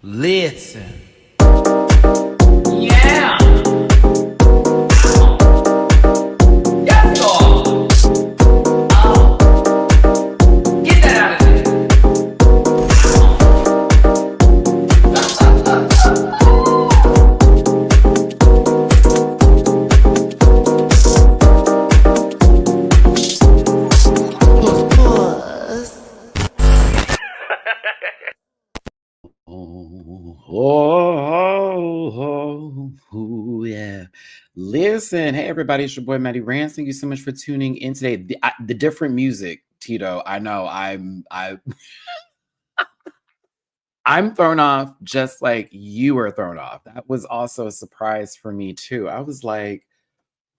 Listen. Yeah. Yes, Lord. Get that out of there. Yeah. Listen, hey everybody, it's your boy Matty-Rants. Thank you so much for tuning in today. The different music, Tito. I know I'm thrown off just like you were thrown off. That was also a surprise for me too. I was like,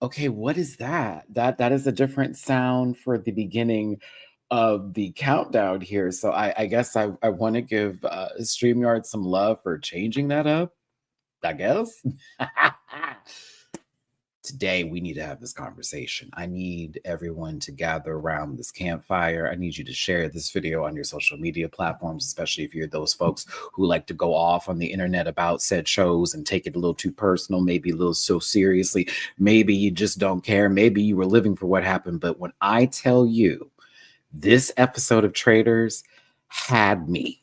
okay, what is that? That is a different sound for the beginning of the countdown here. So I guess I want to give StreamYard some love for changing that up. I guess. Today, we need to have this conversation. I need everyone to gather around this campfire. I need you to share this video on your social media platforms, especially if you're those folks who like to go off on the internet about said shows and take it a little too personal, maybe a little so seriously. Maybe you just don't care. Maybe you were living for what happened. But when I tell you, this episode of Traitors had me.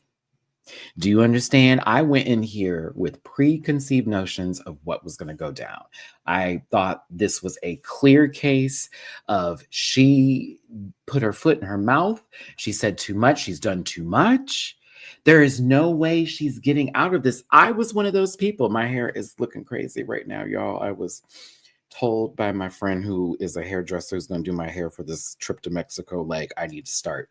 Do you understand? I went in here with preconceived notions of what was going to go down. I thought this was a clear case of she put her foot in her mouth. She said too much. She's done too much. There is no way she's getting out of this. I was one of those people. My hair is looking crazy right now, y'all. I was told by my friend who is a hairdresser who's going to do my hair for this trip to Mexico, like I need to start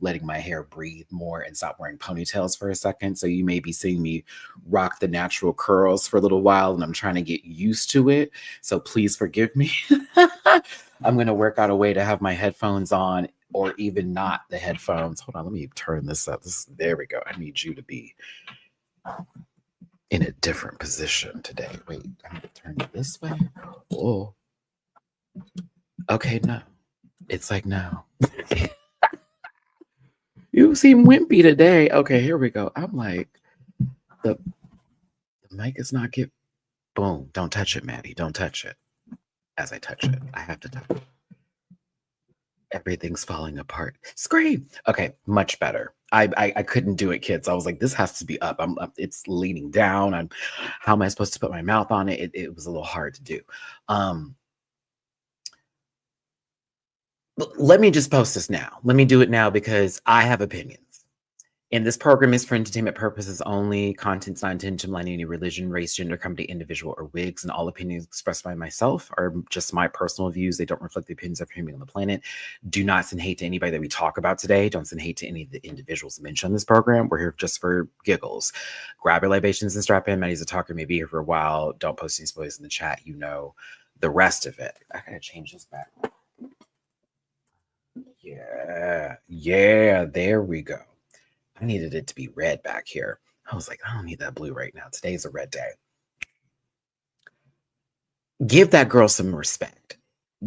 letting my hair breathe more and stop wearing ponytails for a second. So you may be seeing me rock the natural curls for a little while, and I'm trying to get used to it. So please forgive me. I'm going to work out a way to have my headphones on, or even not the headphones. Hold on, let me turn this up. There we go. I need you to be in a different position today. Wait, I need to turn it this way. Oh, okay, no. It's like, no. You seem wimpy today. Okay, here we go. I'm like, the mic is not get. Boom. Don't touch it, Maddie. Don't touch it. As I touch it, I have to touch it. Everything's falling apart. Scream. Okay, much better. I couldn't do it, kids. I was like, this has to be up. It's leaning down. How am I supposed to put my mouth on it? It was a little hard to do. Let me just post this now. Let me do it now because I have opinions. And this program is for entertainment purposes only. Content's not intended to malign any religion, race, gender, company, individual, or wigs. And all opinions expressed by myself are just my personal views. They don't reflect the opinions of human on the planet. Do not send hate to anybody that we talk about today. Don't send hate to any of the individuals mentioned on this program. We're here just for giggles. Grab your libations and strap in. Maddie's a talker, may be here for a while. Don't post any spoilers in the chat. You know the rest of it. I gotta change this back. Yeah, there we go. I needed it to be red back here. I was like, I don't need that blue right now. Today's a red day. Give that girl some respect.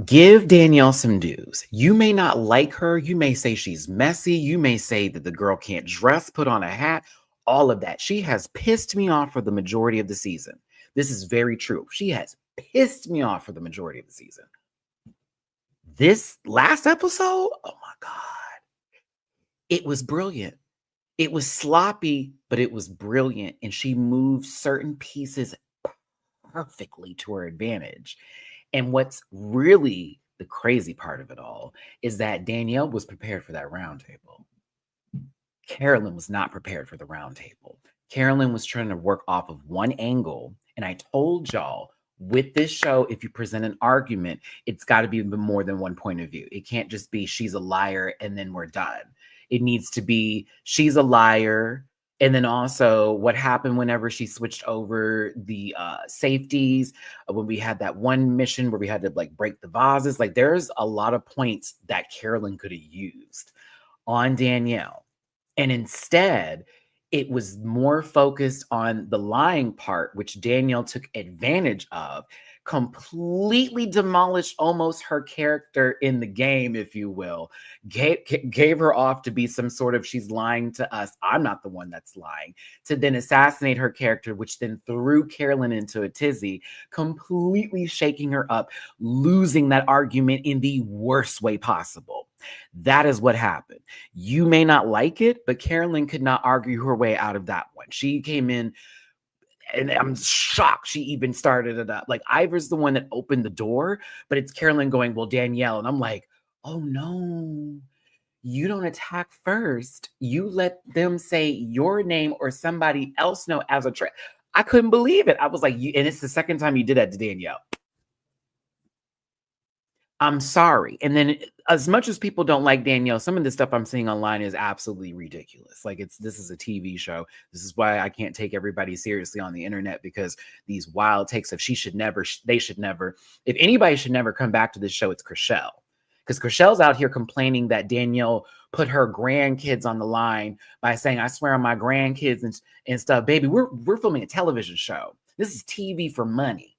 Give Danielle some dues. You may not like her. You may say she's messy. You may say that the girl can't dress, put on a hat, all of that. She has pissed me off for the majority of the season. This is very true. She has pissed me off for the majority of the season. This last episode, oh my God, it was brilliant. It was sloppy, but it was brilliant. And she moved certain pieces perfectly to her advantage. And what's really the crazy part of it all is that Danielle was prepared for that round table. Carolyn was not prepared for the round table. Carolyn was trying to work off of one angle. And I told y'all, with this show, if you present an argument, it's got to be more than one point of view. It can't just be she's a liar and then we're done. It needs to be she's a liar. And then also what happened whenever she switched over the safeties, when we had that one mission where we had to like break the vases. Like there's a lot of points that Carolyn could have used on Danielle. And instead, it was more focused on the lying part, which Danielle took advantage of, completely demolished almost her character in the game, if you will, gave her off to be some sort of, she's lying to us, I'm not the one that's lying, to then assassinate her character, which then threw Carolyn into a tizzy, completely shaking her up, losing that argument in the worst way possible. That is what happened. You may not like it, but Carolyn could not argue her way out of that one. She came in, and I'm shocked she even started it up. Like, Ivor's the one that opened the door, but it's Carolyn going, well, Danielle. And I'm like, oh no, you don't attack first. You let them say your name or somebody else know as a traitor. I couldn't believe it. I was like, and it's the second time you did that to Danielle. I'm sorry. And then, as much as people don't like Danielle, some of the stuff I'm seeing online is absolutely ridiculous. Like, this is a TV show. This is why I can't take everybody seriously on the internet, because these wild takes of they should never, if anybody should never come back to this show, it's Chrishell. Because Chrishell's out here complaining that Danielle put her grandkids on the line by saying, I swear on my grandkids and stuff. Baby, we're filming a television show. This is TV for money.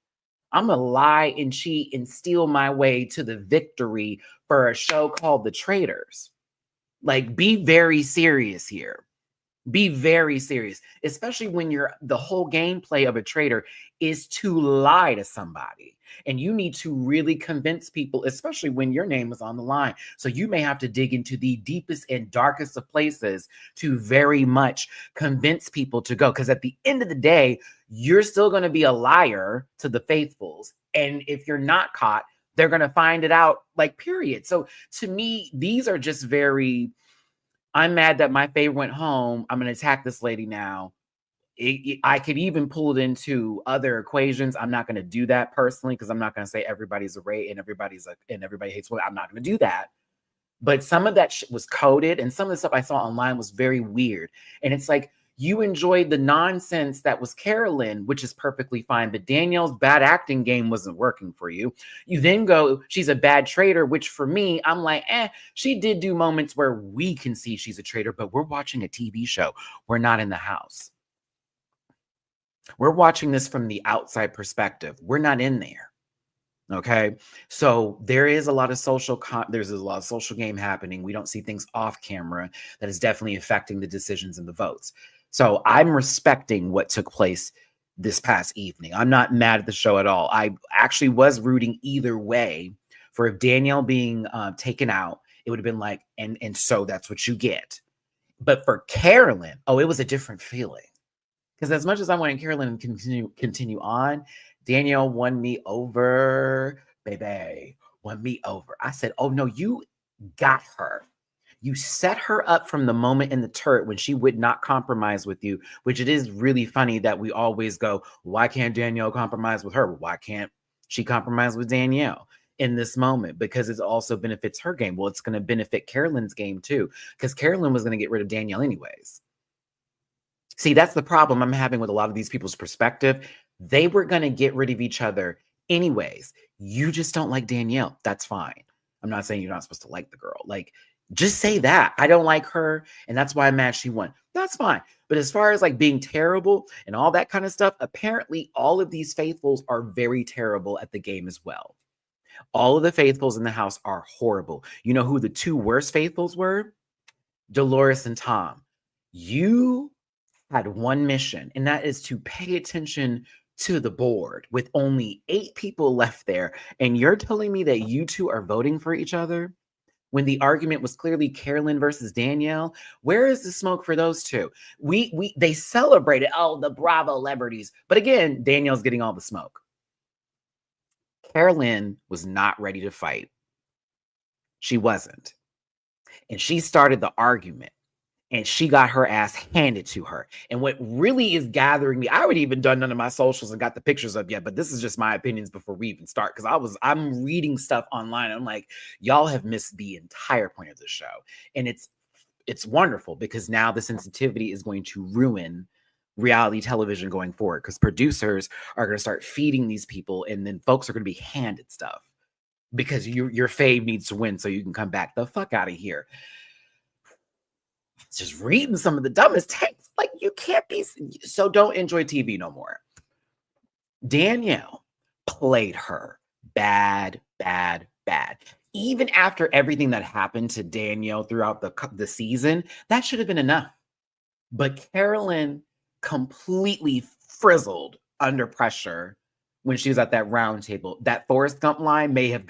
I'm going to lie and cheat and steal my way to the victory for a show called The Traitors. Like, be very serious here. Be very serious, especially when the whole gameplay of a traitor is to lie to somebody. And you need to really convince people, especially when your name is on the line. So you may have to dig into the deepest and darkest of places to very much convince people to go. Because at the end of the day, you're still going to be a liar to the faithfuls. And if you're not caught, they're going to find it out, like, period. So to me, these are just very, I'm mad that my favorite went home. I'm going to attack this lady now. I could even pull it into other equations. I'm not going to do that personally, because I'm not going to say everybody's a Ray and everybody hates women. I'm not going to do that. But some of that shit was coded, and some of the stuff I saw online was very weird. And it's like, you enjoyed the nonsense that was Carolyn, which is perfectly fine. But Danielle's bad acting game wasn't working for you. You then go, she's a bad traitor, which for me, I'm like, she did do moments where we can see she's a traitor, but we're watching a TV show. We're not in the house. We're watching this from the outside perspective. We're not in there. Okay. So there is a lot of there's a lot of social game happening. We don't see things off camera that is definitely affecting the decisions and the votes. So I'm respecting what took place this past evening. I'm not mad at the show at all. I actually was rooting either way for, if Danielle being taken out, it would have been like, and so that's what you get. But for Carolyn, it was a different feeling. Because as much as I wanted Carolyn to continue on, Danielle won me over, baby, won me over. I said, oh no, you got her. You set her up from the moment in the turret when she would not compromise with you, which it is really funny that we always go, why can't Danielle compromise with her? Why can't she compromise with Danielle in this moment? Because it also benefits her game. Well, it's going to benefit Carolyn's game too, because Carolyn was going to get rid of Danielle anyways. See, that's the problem I'm having with a lot of these people's perspective. They were going to get rid of each other anyways. You just don't like Danielle. That's fine. I'm not saying you're not supposed to like the girl. Like, just say that. I don't like her, and that's why I'm mad she won. That's fine. But as far as like being terrible and all that kind of stuff, apparently all of these faithfuls are very terrible at the game as well. All of the faithfuls in the house are horrible. You know who the two worst faithfuls were? Dolores and Tom. You had one mission, and that is to pay attention to the board with only 8 people left there. And you're telling me that you two are voting for each other when the argument was clearly Carolyn versus Danielle? Where is the smoke for those two? They celebrated, the Bravo celebrities. But again, Danielle's getting all the smoke. Carolyn was not ready to fight. She wasn't. And she started the argument. And she got her ass handed to her. And what really is gathering me, I haven't even done none of my socials and got the pictures up yet, but this is just my opinions before we even start. Because I'm reading stuff online. I'm like, y'all have missed the entire point of the show. And it's wonderful, because now the sensitivity is going to ruin reality television going forward, because producers are going to start feeding these people, and then folks are going to be handed stuff because your fave needs to win so you can come back the fuck out of here. Just reading some of the dumbest texts. Like, you can't be, so don't enjoy TV no more. Danielle played her bad, bad, bad. Even after everything that happened to Danielle throughout the season, that should have been enough. But Carolyn completely frizzled under pressure when she was at that round table. That Forrest Gump line may have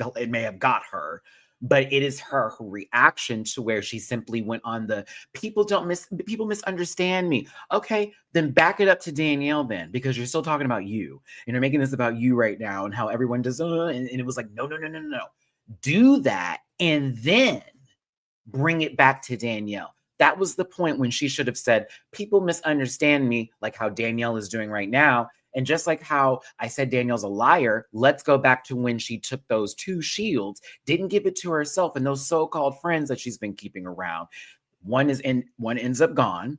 got her, but it is her reaction to where she simply went on the people misunderstand me. Okay, then back it up to Danielle then, because you're still talking about you and you're making this about you right now and how everyone does. And it was like, no. Do that and then bring it back to Danielle. That was the point when she should have said, people misunderstand me, like how Danielle is doing right now. And just like how I said Danielle's a liar, let's go back to when she took those 2 shields, didn't give it to herself and those so-called friends that she's been keeping around. One ends up gone,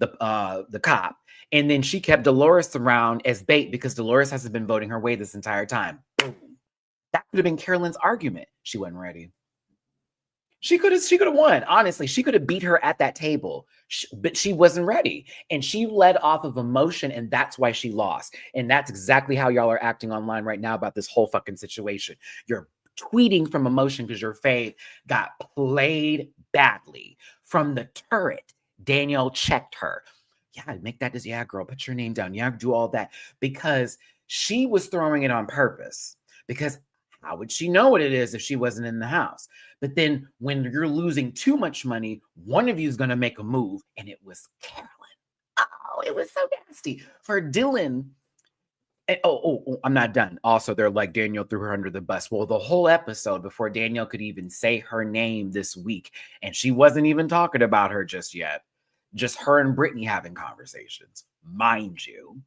the cop, and then she kept Dolores around as bait because Dolores hasn't been voting her way this entire time. Boom. That could have been Carolyn's argument. She wasn't ready. She could have won. Honestly, she could have beat her at that table, but she wasn't ready. And she led off of emotion, and that's why she lost. And that's exactly how y'all are acting online right now about this whole fucking situation. You're tweeting from emotion because your fave got played badly. From the turret, Danielle checked her. Yeah, make that as, yeah, girl, put your name down. Yeah, do all that. Because she was throwing it on purpose. Because how would she know what it is if she wasn't in the house? But then when you're losing too much money, one of you is going to make a move. And it was Carolyn. Oh, it was so nasty. For Dylan. And, I'm not done. Also, they're like, Danielle threw her under the bus. Well, the whole episode before Danielle could even say her name this week. And she wasn't even talking about her just yet. Just her and Brittany having conversations. Mind you.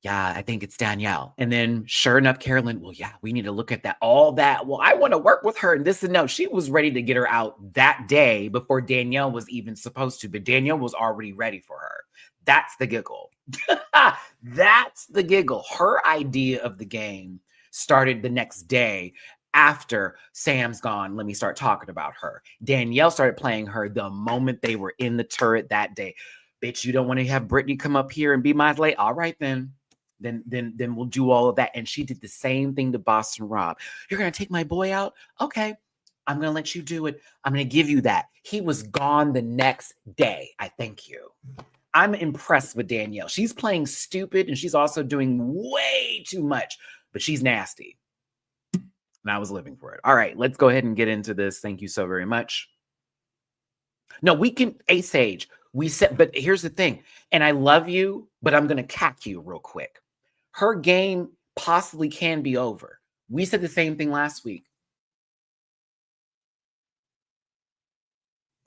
Yeah, I think it's Danielle. And then sure enough, Carolyn, well, yeah, we need to look at that, all that. Well, I want to work with her and this and no. She was ready to get her out that day before Danielle was even supposed to, but Danielle was already ready for her. That's the giggle. That's the giggle. Her idea of the game started the next day after Sam's gone. Let me start talking about her. Danielle started playing her the moment they were in the turret that day. Bitch, you don't want to have Brittany come up here and be my slave? All right, then. Then we'll do all of that. And she did the same thing to Boston Rob. You're going to take my boy out? Okay, I'm going to let you do it. I'm going to give you that. He was gone the next day. I thank you. I'm impressed with Danielle. She's playing stupid and she's also doing way too much, but she's nasty. And I was living for it. All right, let's go ahead and get into this. Thank you so very much. No, we can, Sage. We said, but here's the thing. And I love you, but I'm going to cack you real quick. Her game possibly can be over. We said the same thing last week.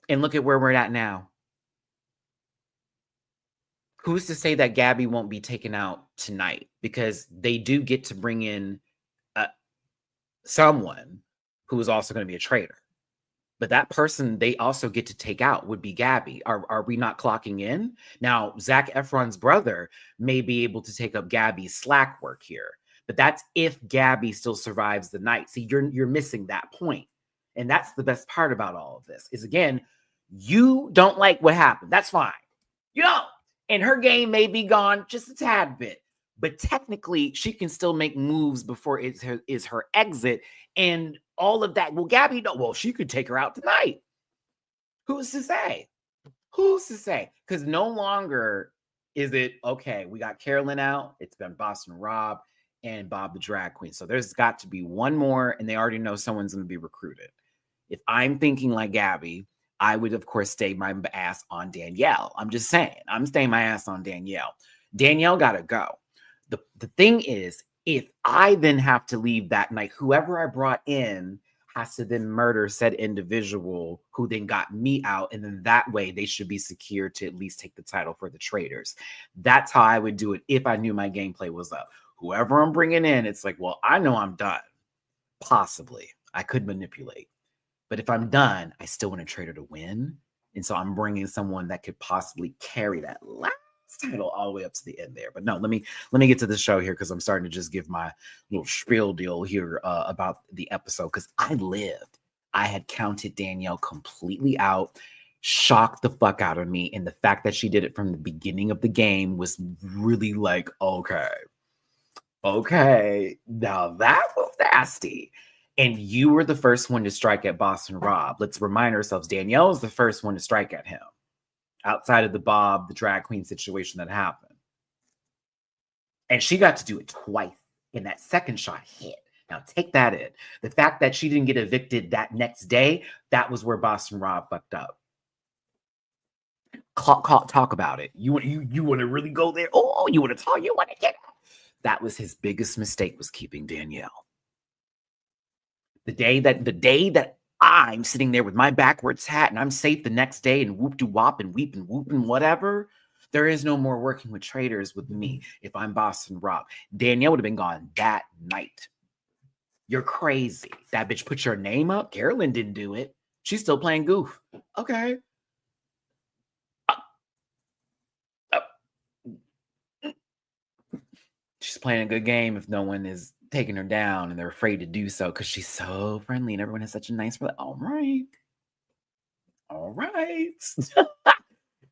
And look at where we're at now. Who's to say that Gabby won't be taken out tonight? Because they do get to bring in someone who is also going to be a traitor. But that person they also get to take out would be Gabby. Are we not clocking in? Now, Zac Efron's brother may be able to take up Gabby's slack work here. But that's if Gabby still survives the night. See, you're missing that point. And that's the best part about all of this is, again, you don't like what happened. That's fine. You don't. And her game may be gone just a tad bit. But technically, she can still make moves before it is her exit. And all of that. Well, Gabby, no, well, she could take her out tonight. Who's to say? Who's to say? Because no longer is it, okay, we got Carolyn out. It's been Boston Rob and Bob the Drag Queen. So there's got to be one more, and they already know someone's going to be recruited. If I'm thinking like Gabby, I would, of course, stay my ass on Danielle. I'm just saying. I'm staying my ass on Danielle. Danielle got to go. The thing is, if I then have to leave that night, whoever I brought in has to then murder said individual who then got me out. And then that way they should be secure to at least take the title for the Traitors. That's how I would do it if I knew my gameplay was up. Whoever I'm bringing in, it's like, well, I know I'm done. Possibly. I could manipulate. But if I'm done, I still want a traitor to win. And so I'm bringing someone that could possibly carry that last title all the way up to the end there. But no, let me get to the show here because I'm starting to just give my little spiel deal here about the episode because I had counted Danielle completely out. shocked the fuck out of me. And the fact that she did it from the beginning of the game was really like, okay, now that was nasty. And you were the first one to strike at Boston Rob. Let's remind ourselves, Danielle was the first one to strike at him outside of the Bob, the drag queen situation that happened. And she got to do it twice, and that second shot hit. Now take that in. The fact that she didn't get evicted that next day, that was where Boston Rob fucked up. Talk about it. You want to really go there? Oh, you want to talk? You want to get it? That was his biggest mistake, was keeping Danielle. The day that I'm sitting there with my backwards hat and I'm safe the next day and whoop-de-wop and weep and whoop and whatever, there is no more working with traitors with me if I'm Boston Rob. Danielle would have been gone that night. You're crazy. That bitch put your name up. Carolyn didn't do it. She's still playing goof. Okay. She's playing a good game if no one is taking her down and they're afraid to do so because she's so friendly and everyone has such a nice relationship. All right.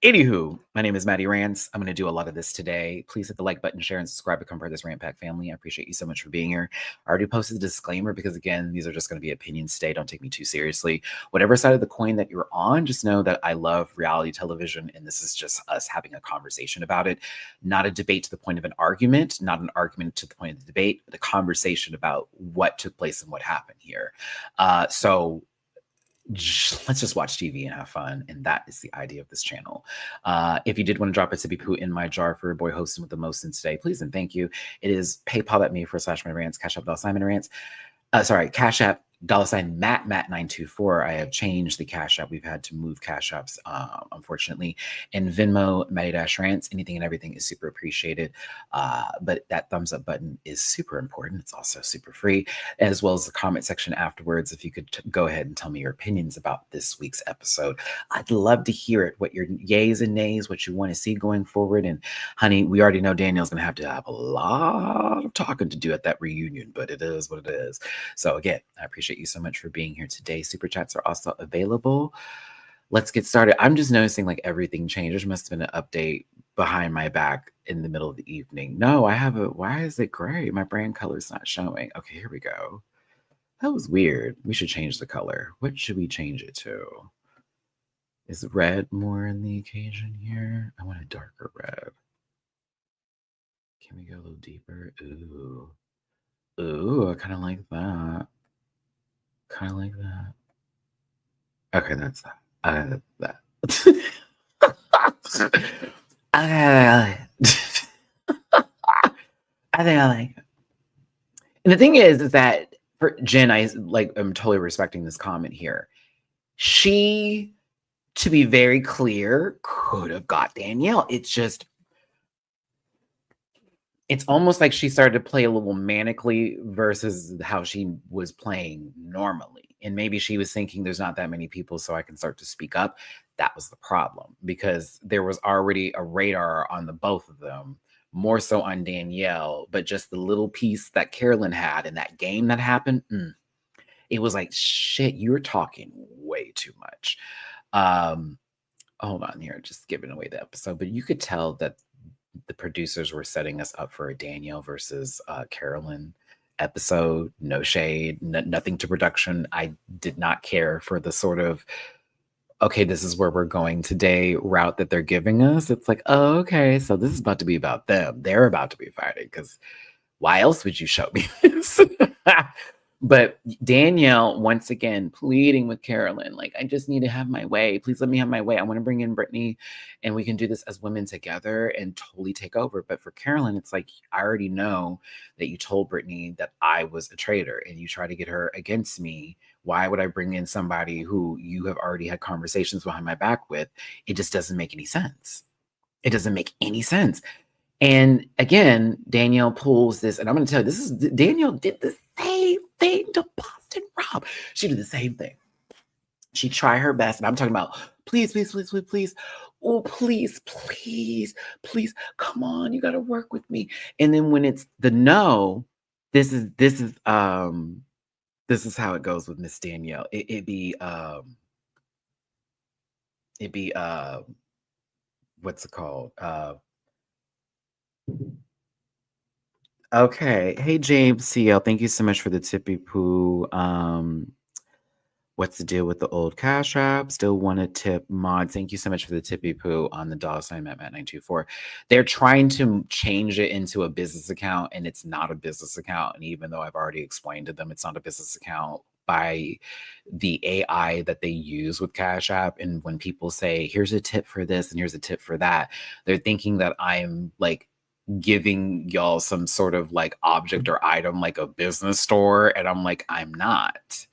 Anywho, my name is Matty-Rants. I'm going to do a lot of this today. Please hit the like button, share, and subscribe to become part of this Rant Pack family. I appreciate you so much for being here. I already posted the disclaimer because, again, these are just going to be opinions today. Don't take me too seriously. Whatever side of the coin that you're on, just know that I love reality television, and this is just us having a conversation about it. Not a debate to the point of an argument, not an argument to the point of the debate, but a conversation about what took place and what happened here. So let's just watch TV and have fun. And that is the idea of this channel. If you did want to drop a tippy poo in my jar for a boy hosting with the most in today, please and thank you. It is paypal.me/Matty-Rants, Cash App $Matty-Rants. Cash App $Matt924. I have changed the Cash App. We've had to move Cash Apps, unfortunately. And Venmo, Matty-Rants. Anything and everything is super appreciated. But that thumbs up button is super important. It's also super free, as well as the comment section afterwards. If you could go ahead and tell me your opinions about this week's episode, I'd love to hear it. What your yays and nays, what you want to see going forward. And honey, we already know Danielle's going to have a lot of talking to do at that reunion, but it is what it is. So again, I appreciate you so much for being here today. Super chats are also available. Let's get started. I'm just noticing like everything changed. There must have been an update behind my back in the middle of the evening. No, why is it gray? My brand color is not showing. Okay, here we go. That was weird. We should change the color. What should we change it to? Is red more in the occasion here? I want a darker red. Can we go a little deeper? Ooh, I kind of like that. Okay, that's that. That. I think I like it. And the thing is that for Jen, I'm totally respecting this comment here. She, to be very clear, could have got Danielle. It's almost like she started to play a little manically versus how she was playing normally. And maybe she was thinking there's not that many people, so I can start to speak up. That was the problem, because there was already a radar on the both of them, more so on Danielle, but just the little piece that Carolyn had in that game that happened, it was like, shit, you're talking way too much. Hold on here, just giving away the episode, but you could tell that the producers were setting us up for a Danielle versus Carolyn episode. No shade, nothing to production. I did not care for the sort of, okay, this is where we're going today route that they're giving us. It's like, oh, okay, so this is about to be about them. They're about to be fighting, because why else would you show me this? But Danielle, once again, pleading with Carolyn, like, I just need to have my way. Please let me have my way. I want to bring in Brittany and we can do this as women together and totally take over. But for Carolyn, it's like, I already know that you told Brittany that I was a traitor and you try to get her against me. Why would I bring in somebody who you have already had conversations behind my back with? It just doesn't make any sense. It doesn't make any sense. And again, Danielle pulls this, and I'm going to tell you, Danielle did the same thing to Boston Rob. She did the same thing. She tried her best, and I'm talking about, please. Oh, please. Come on, you got to work with me. And then when it's the no, this is how it goes with Miss Danielle. It be It'd be what's it called? Okay. Hey James CL, thank you so much for the tippy poo. What's the deal with the old Cash App? Still want to tip mod. Thank you so much for the tippy poo on the $sign at Matt924. They're trying to change it into a business account, and it's not a business account. And even though I've already explained to them it's not a business account by the AI that they use with Cash App, and when people say, here's a tip for this and here's a tip for that, they're thinking that I'm like giving y'all some sort of like object or item like a business store. And I'm like, I'm not.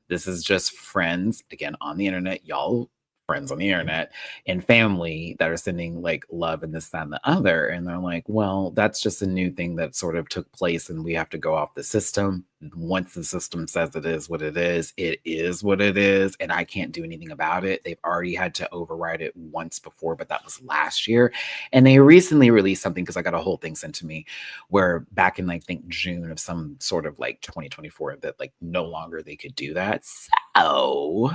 This is just friends, again, on the internet, y'all friends on the internet, and family that are sending like love and this, that, and the other. And they're like, well, that's just a new thing that sort of took place, and we have to go off the system. Once the system says it is what it is, and I can't do anything about it. They've already had to override it once before, but that was last year. And they recently released something, because I got a whole thing sent to me, where back in, I think, June of some sort of like 2024, that like no longer they could do that. So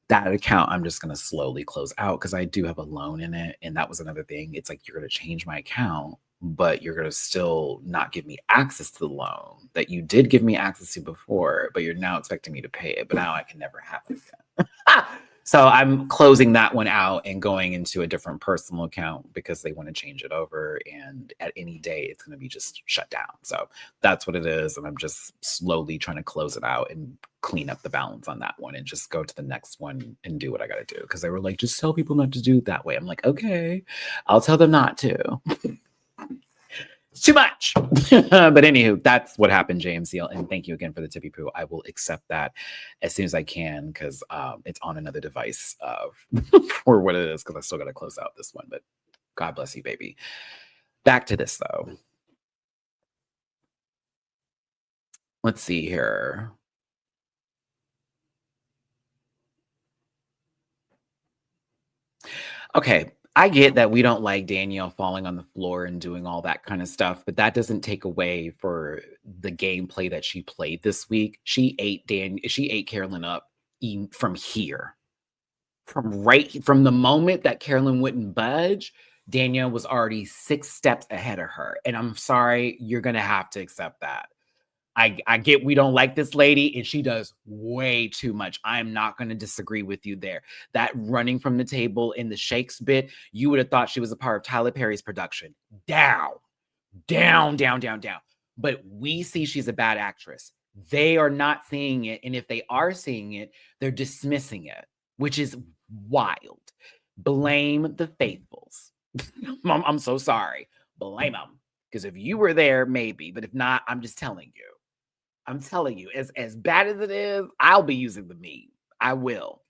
that account I'm just going to slowly close out, because I do have a loan in it. And that was another thing. It's like, you're going to change my account, but you're going to still not give me access to the loan that you did give me access to before, but you're now expecting me to pay it. But now I can never have it again. So I'm closing that one out and going into a different personal account, because they want to change it over. And at any day, it's going to be just shut down. So that's what it is. And I'm just slowly trying to close it out and clean up the balance on that one and just go to the next one and do what I got to do. Because they were like, just tell people not to do it that way. I'm like, okay, I'll tell them not to. It's too much. But anywho, that's what happened, JMCL. And thank you again for the tippy poo. I will accept that as soon as I can, because it's on another device for what it is, because I still got to close out this one. But God bless you, baby. Back to this, though. Let's see here. Okay, I get that we don't like Danielle falling on the floor and doing all that kind of stuff, but that doesn't take away for the gameplay that she played this week. She ate Carolyn up from here. From the moment that Carolyn wouldn't budge, Danielle was already 6 steps ahead of her. And I'm sorry, you're going to have to accept that. I get we don't like this lady, and she does way too much. I'm not going to disagree with you there. That running from the table in the shakes bit, you would have thought she was a part of Tyler Perry's production. Down. But we see she's a bad actress. They are not seeing it. And if they are seeing it, they're dismissing it, which is wild. Blame the faithfuls. I'm so sorry. Blame them. Because if you were there, maybe. But if not, I'm just telling you. I'm telling you, as bad as it is, I'll be using the meme. I will.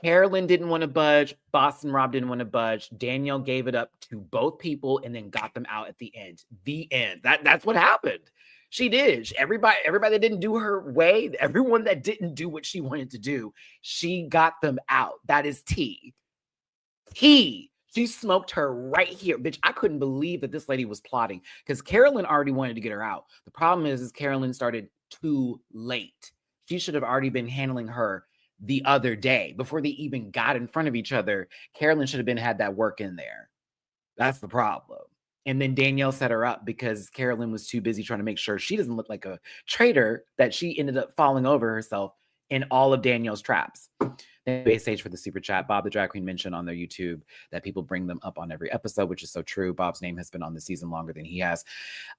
Carolyn didn't want to budge. Boston Rob didn't want to budge. Danielle gave it up to both people and then got them out at the end. The end. That's what happened. She did. Everybody that didn't do her way, everyone that didn't do what she wanted to do, she got them out. That is tea. Tea. She smoked her right here. Bitch, I couldn't believe that this lady was plotting, because Carolyn already wanted to get her out. The problem is Carolyn started too late. She should have already been handling her the other day before they even got in front of each other. Carolyn should have had that work in there. That's the problem. And then Danielle set her up because Carolyn was too busy trying to make sure she doesn't look like a traitor, that she ended up falling over herself in all of Danielle's traps. Base stage for the super chat. Bob the drag queen mentioned on their YouTube that people bring them up on every episode, which is so true. Bob's name has been on the season longer than he has.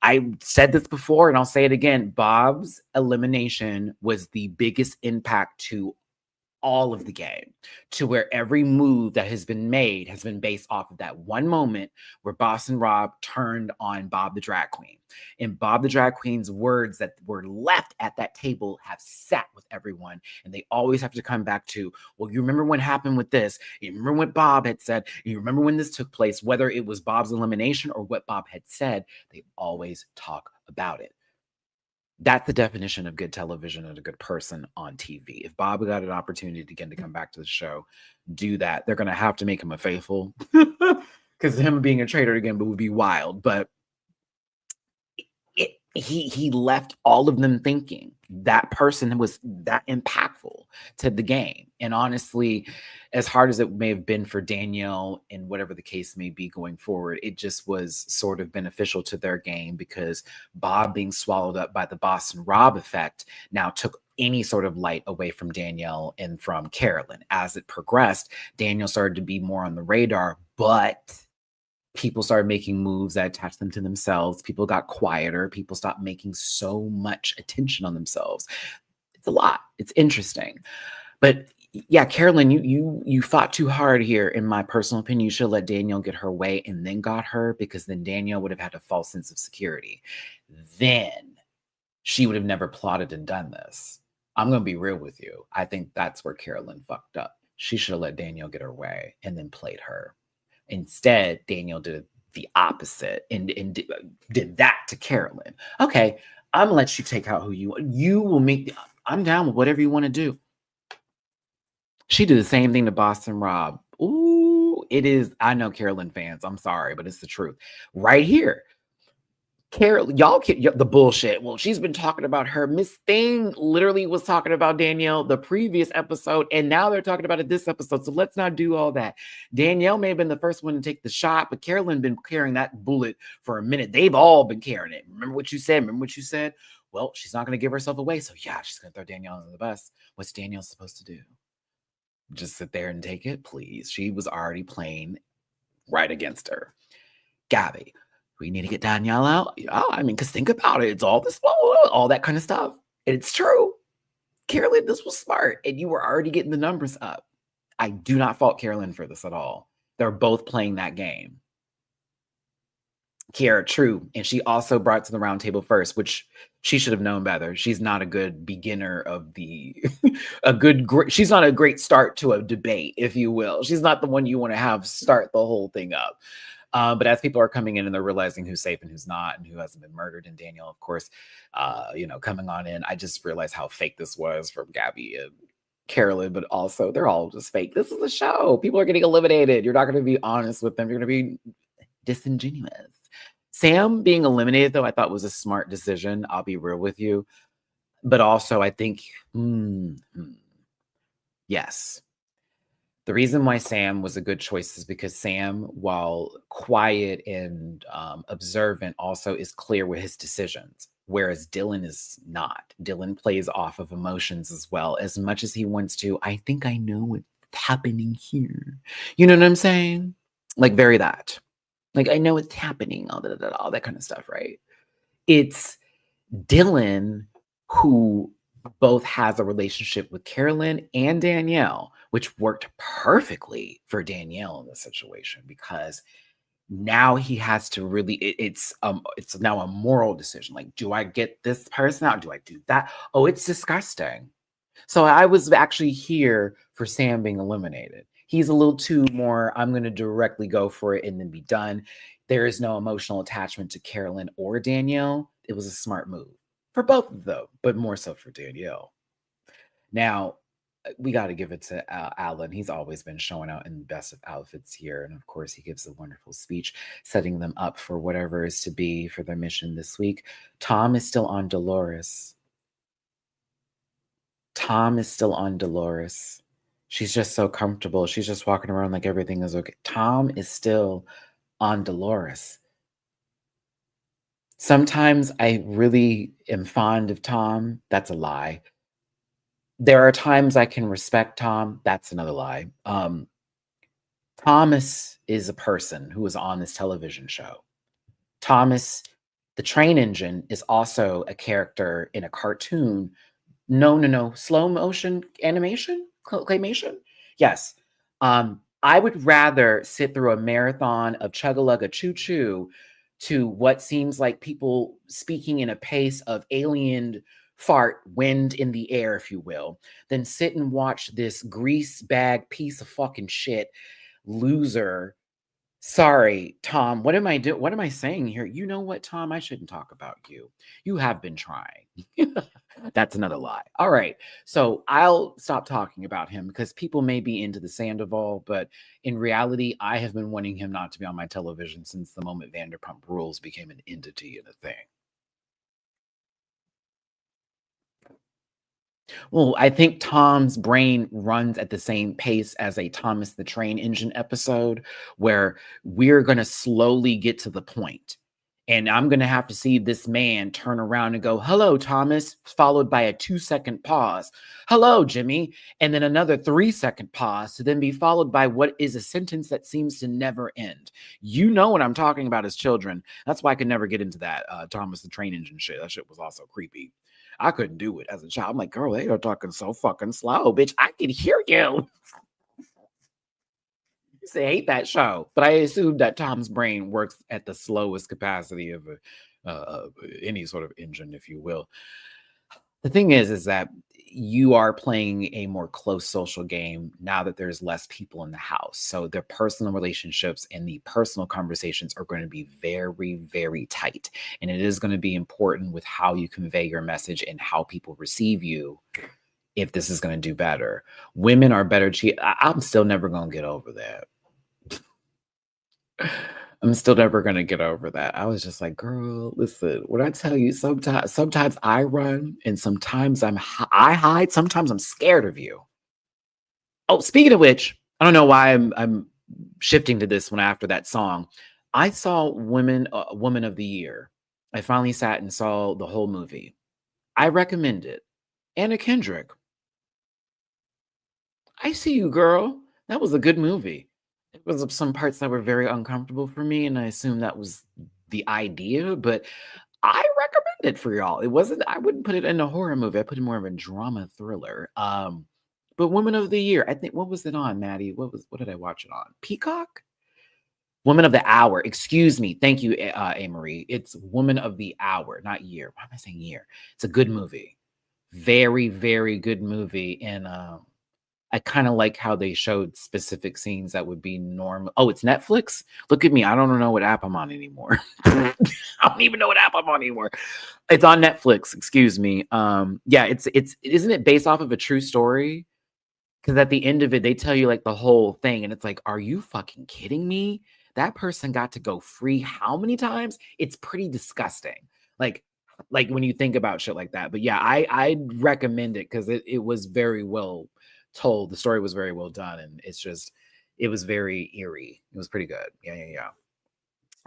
I said this before and I'll say it again. Bob's elimination was the biggest impact to all of the game, to where every move that has been made has been based off of that one moment where Boston Rob turned on Bob the drag queen. And Bob the drag queen's words that were left at that table have sat with everyone. And they always have to come back to, well, you remember what happened with this? You remember what Bob had said? You remember when this took place? Whether it was Bob's elimination or what Bob had said, they always talk about it. That's the definition of good television and a good person on TV. If Bob got an opportunity again to come back to the show, do that. They're going to have to make him a faithful, because him being a traitor again would be wild. But he left all of them thinking that person was that impactful to the game. And honestly, as hard as it may have been for Danielle and whatever the case may be going forward, it just was sort of beneficial to their game because Bob being swallowed up by the Boston Rob effect now took any sort of light away from Danielle and from Carolyn. As it progressed, Danielle started to be more on the radar, but people started making moves that attached them to themselves. People got quieter. People stopped making so much attention on themselves. It's a lot. It's interesting. But yeah, Carolyn, you fought too hard here. In my personal opinion, you should have let Danielle get her way and then got her, because then Danielle would have had a false sense of security. Then she would have never plotted and done this. I'm going to be real with you. I think that's where Carolyn fucked up. She should have let Danielle get her way and then played her. Instead, Danielle did the opposite and did that to Carolyn. Okay, I'm gonna let you take out who you will make. I'm down with whatever you want to do. She did the same thing to Boston Rob. Ooh, it is. I know Carolyn fans. I'm sorry, but it's the truth. Right here. Carol, y'all the bullshit. Well, she's been talking about her. Miss Thing literally was talking about Danielle the previous episode, and now they're talking about it this episode. So let's not do all that. Danielle may have been the first one to take the shot, but Carolyn been carrying that bullet for a minute. They've all been carrying it. Remember what you said? Remember what you said? Well, she's not going to give herself away. So yeah, she's going to throw Danielle under the bus. What's Danielle supposed to do? Just sit there and take it? Please. She was already playing right against her. Gabby, we need to get Danielle out. Yeah, I mean, because think about it. It's all this, all that kind of stuff. And it's true. Carolyn, this was smart. And you were already getting the numbers up. I do not fault Carolyn for this at all. They're both playing that game. Kiara, true. And she also brought to the round table first, which she should have known better. She's not a good beginner of the, she's not a great start to a debate, if you will. She's not the one you want to have start the whole thing up. But as people are coming in and they're realizing who's safe and who's not and who hasn't been murdered, and Danielle, of course, coming on in, I just realized how fake this was from Gabby and Carolyn, but also they're all just fake. This is a show. People are getting eliminated. You're not going to be honest with them. You're going to be disingenuous. Sam being eliminated, though, I thought was a smart decision. I'll be real with you. But also, I think, yes. The reason why Sam was a good choice is because Sam, while quiet and observant, also is clear with his decisions, whereas Dylan is not. Dylan plays off of emotions as well. As much as he wants to, I think I know what's happening here. You know what I'm saying? Like, very that. Like, I know it's happening, all that kind of stuff, right? It's Dylan who both has a relationship with Carolyn and Danielle, which worked perfectly for Danielle in this situation, because now he has to really, it's now a moral decision. Like, do I get this person out? Do I do that? Oh, it's disgusting. So I was actually here for Sam being eliminated. He's a little too more, I'm going to directly go for it and then be done. There is no emotional attachment to Carolyn or Danielle. It was a smart move for both of them, but more so for Danielle. Now, we got to give it to Alan. He's always been showing out in the best of outfits here. And of course, he gives a wonderful speech setting them up for whatever is to be for their mission this week. Tom is still on Dolores. Tom is still on Dolores. She's just so comfortable. She's just walking around like everything is okay. Tom is still on Dolores. Sometimes I really am fond of Tom. That's a lie. There are times I can respect Tom. That's another lie. Thomas is a person who is on this television show. Thomas, the train engine, is also a character in a cartoon. No. Slow motion animation? Claymation? Yes. I would rather sit through a marathon of Chugga-Lugga Choo Choo to what seems like people speaking in a pace of alien fart, wind in the air, if you will, than sit and watch this grease bag piece of fucking shit loser. Sorry, Tom. What am I doing? What am I saying here? You know what, Tom? I shouldn't talk about you. You have been trying. That's another lie. All right. So I'll stop talking about him because people may be into the Sandoval, but in reality, I have been wanting him not to be on my television since the moment Vanderpump Rules became an entity and a thing. Well, I think Tom's brain runs at the same pace as a Thomas the Train Engine episode, where we're going to slowly get to the point. And I'm going to have to see this man turn around and go, "Hello, Thomas," followed by a 2-second pause. "Hello, Jimmy." And then another 3-second pause to then be followed by what is a sentence that seems to never end. You know what I'm talking about as children. That's why I could never get into that Thomas the Train Engine shit. That shit was also creepy. I couldn't do it as a child. I'm like, girl, they are talking so fucking slow, bitch. I can hear you. You say, hate that show. But I assume that Tom's brain works at the slowest capacity of any sort of engine, if you will. The thing is that you are playing a more close social game now that there's less people in the house. So their personal relationships and the personal conversations are going to be very, very tight. And it is going to be important with how you convey your message and how people receive you if this is going to do better. Women are better. I'm still never going to get over that. I'm still never gonna get over that. I was just like, girl, listen, when I tell you sometimes I run and sometimes I hide, sometimes I'm scared of you. Oh, speaking of which, I don't know why I'm shifting to this one after that song. I saw Woman of the Year. I finally sat and saw the whole movie. I recommend it. Anna Kendrick. I see you, girl. That was a good movie. It was some parts that were very uncomfortable for me, and I assume that was the idea, but I recommend it for y'all. I wouldn't put it in a horror movie. I put it more of a drama thriller. But Woman of the Year, I think, what was it on, Maddie? What did I watch it on? Peacock? Woman of the Hour. Excuse me. Thank you, Marie. It's Woman of the Hour, not year. Why am I saying year? It's a good movie. Very, very good movie. And I kind of like how they showed specific scenes that would be normal. Oh, it's Netflix? Look at me. I don't know what app I'm on anymore. I don't even know what app I'm on anymore. It's on Netflix, excuse me. Yeah, it's isn't it based off of a true story? Because at the end of it, they tell you like the whole thing, and it's like, are you fucking kidding me? That person got to go free how many times? It's pretty disgusting. Like when you think about shit like that. But yeah, I'd recommend it because it was very well told. The story was very well done, and it was very eerie. It was pretty good. Yeah.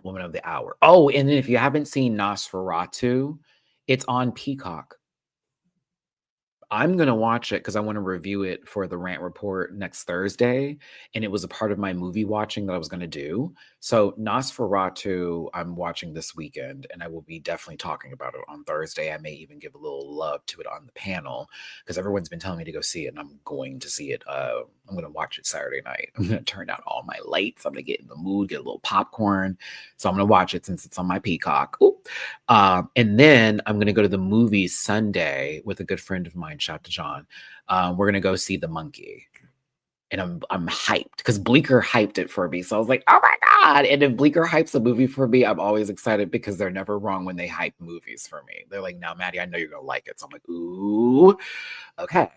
Woman of the Hour. Oh, and then if you haven't seen Nosferatu, it's on Peacock. I'm going to watch it because I want to review it for the rant report next Thursday. And it was a part of my movie watching that I was going to do. So Nosferatu, I'm watching this weekend, and I will be definitely talking about it on Thursday. I may even give a little love to it on the panel because everyone's been telling me to go see it, and I'm going to see it. I'm going to watch it Saturday night. I'm going to turn down all my lights. I'm going to get in the mood, get a little popcorn. So I'm going to watch it since it's on my Peacock. And then I'm going to go to the movies Sunday with a good friend of mine. Shout out to John. We're going to go see The Monkey. And I'm hyped because Bleecker hyped it for me. So I was like, oh my God. And if Bleecker hypes a movie for me, I'm always excited because they're never wrong when they hype movies for me. They're like, now, Maddie, I know you're going to like it. So I'm like, ooh, okay.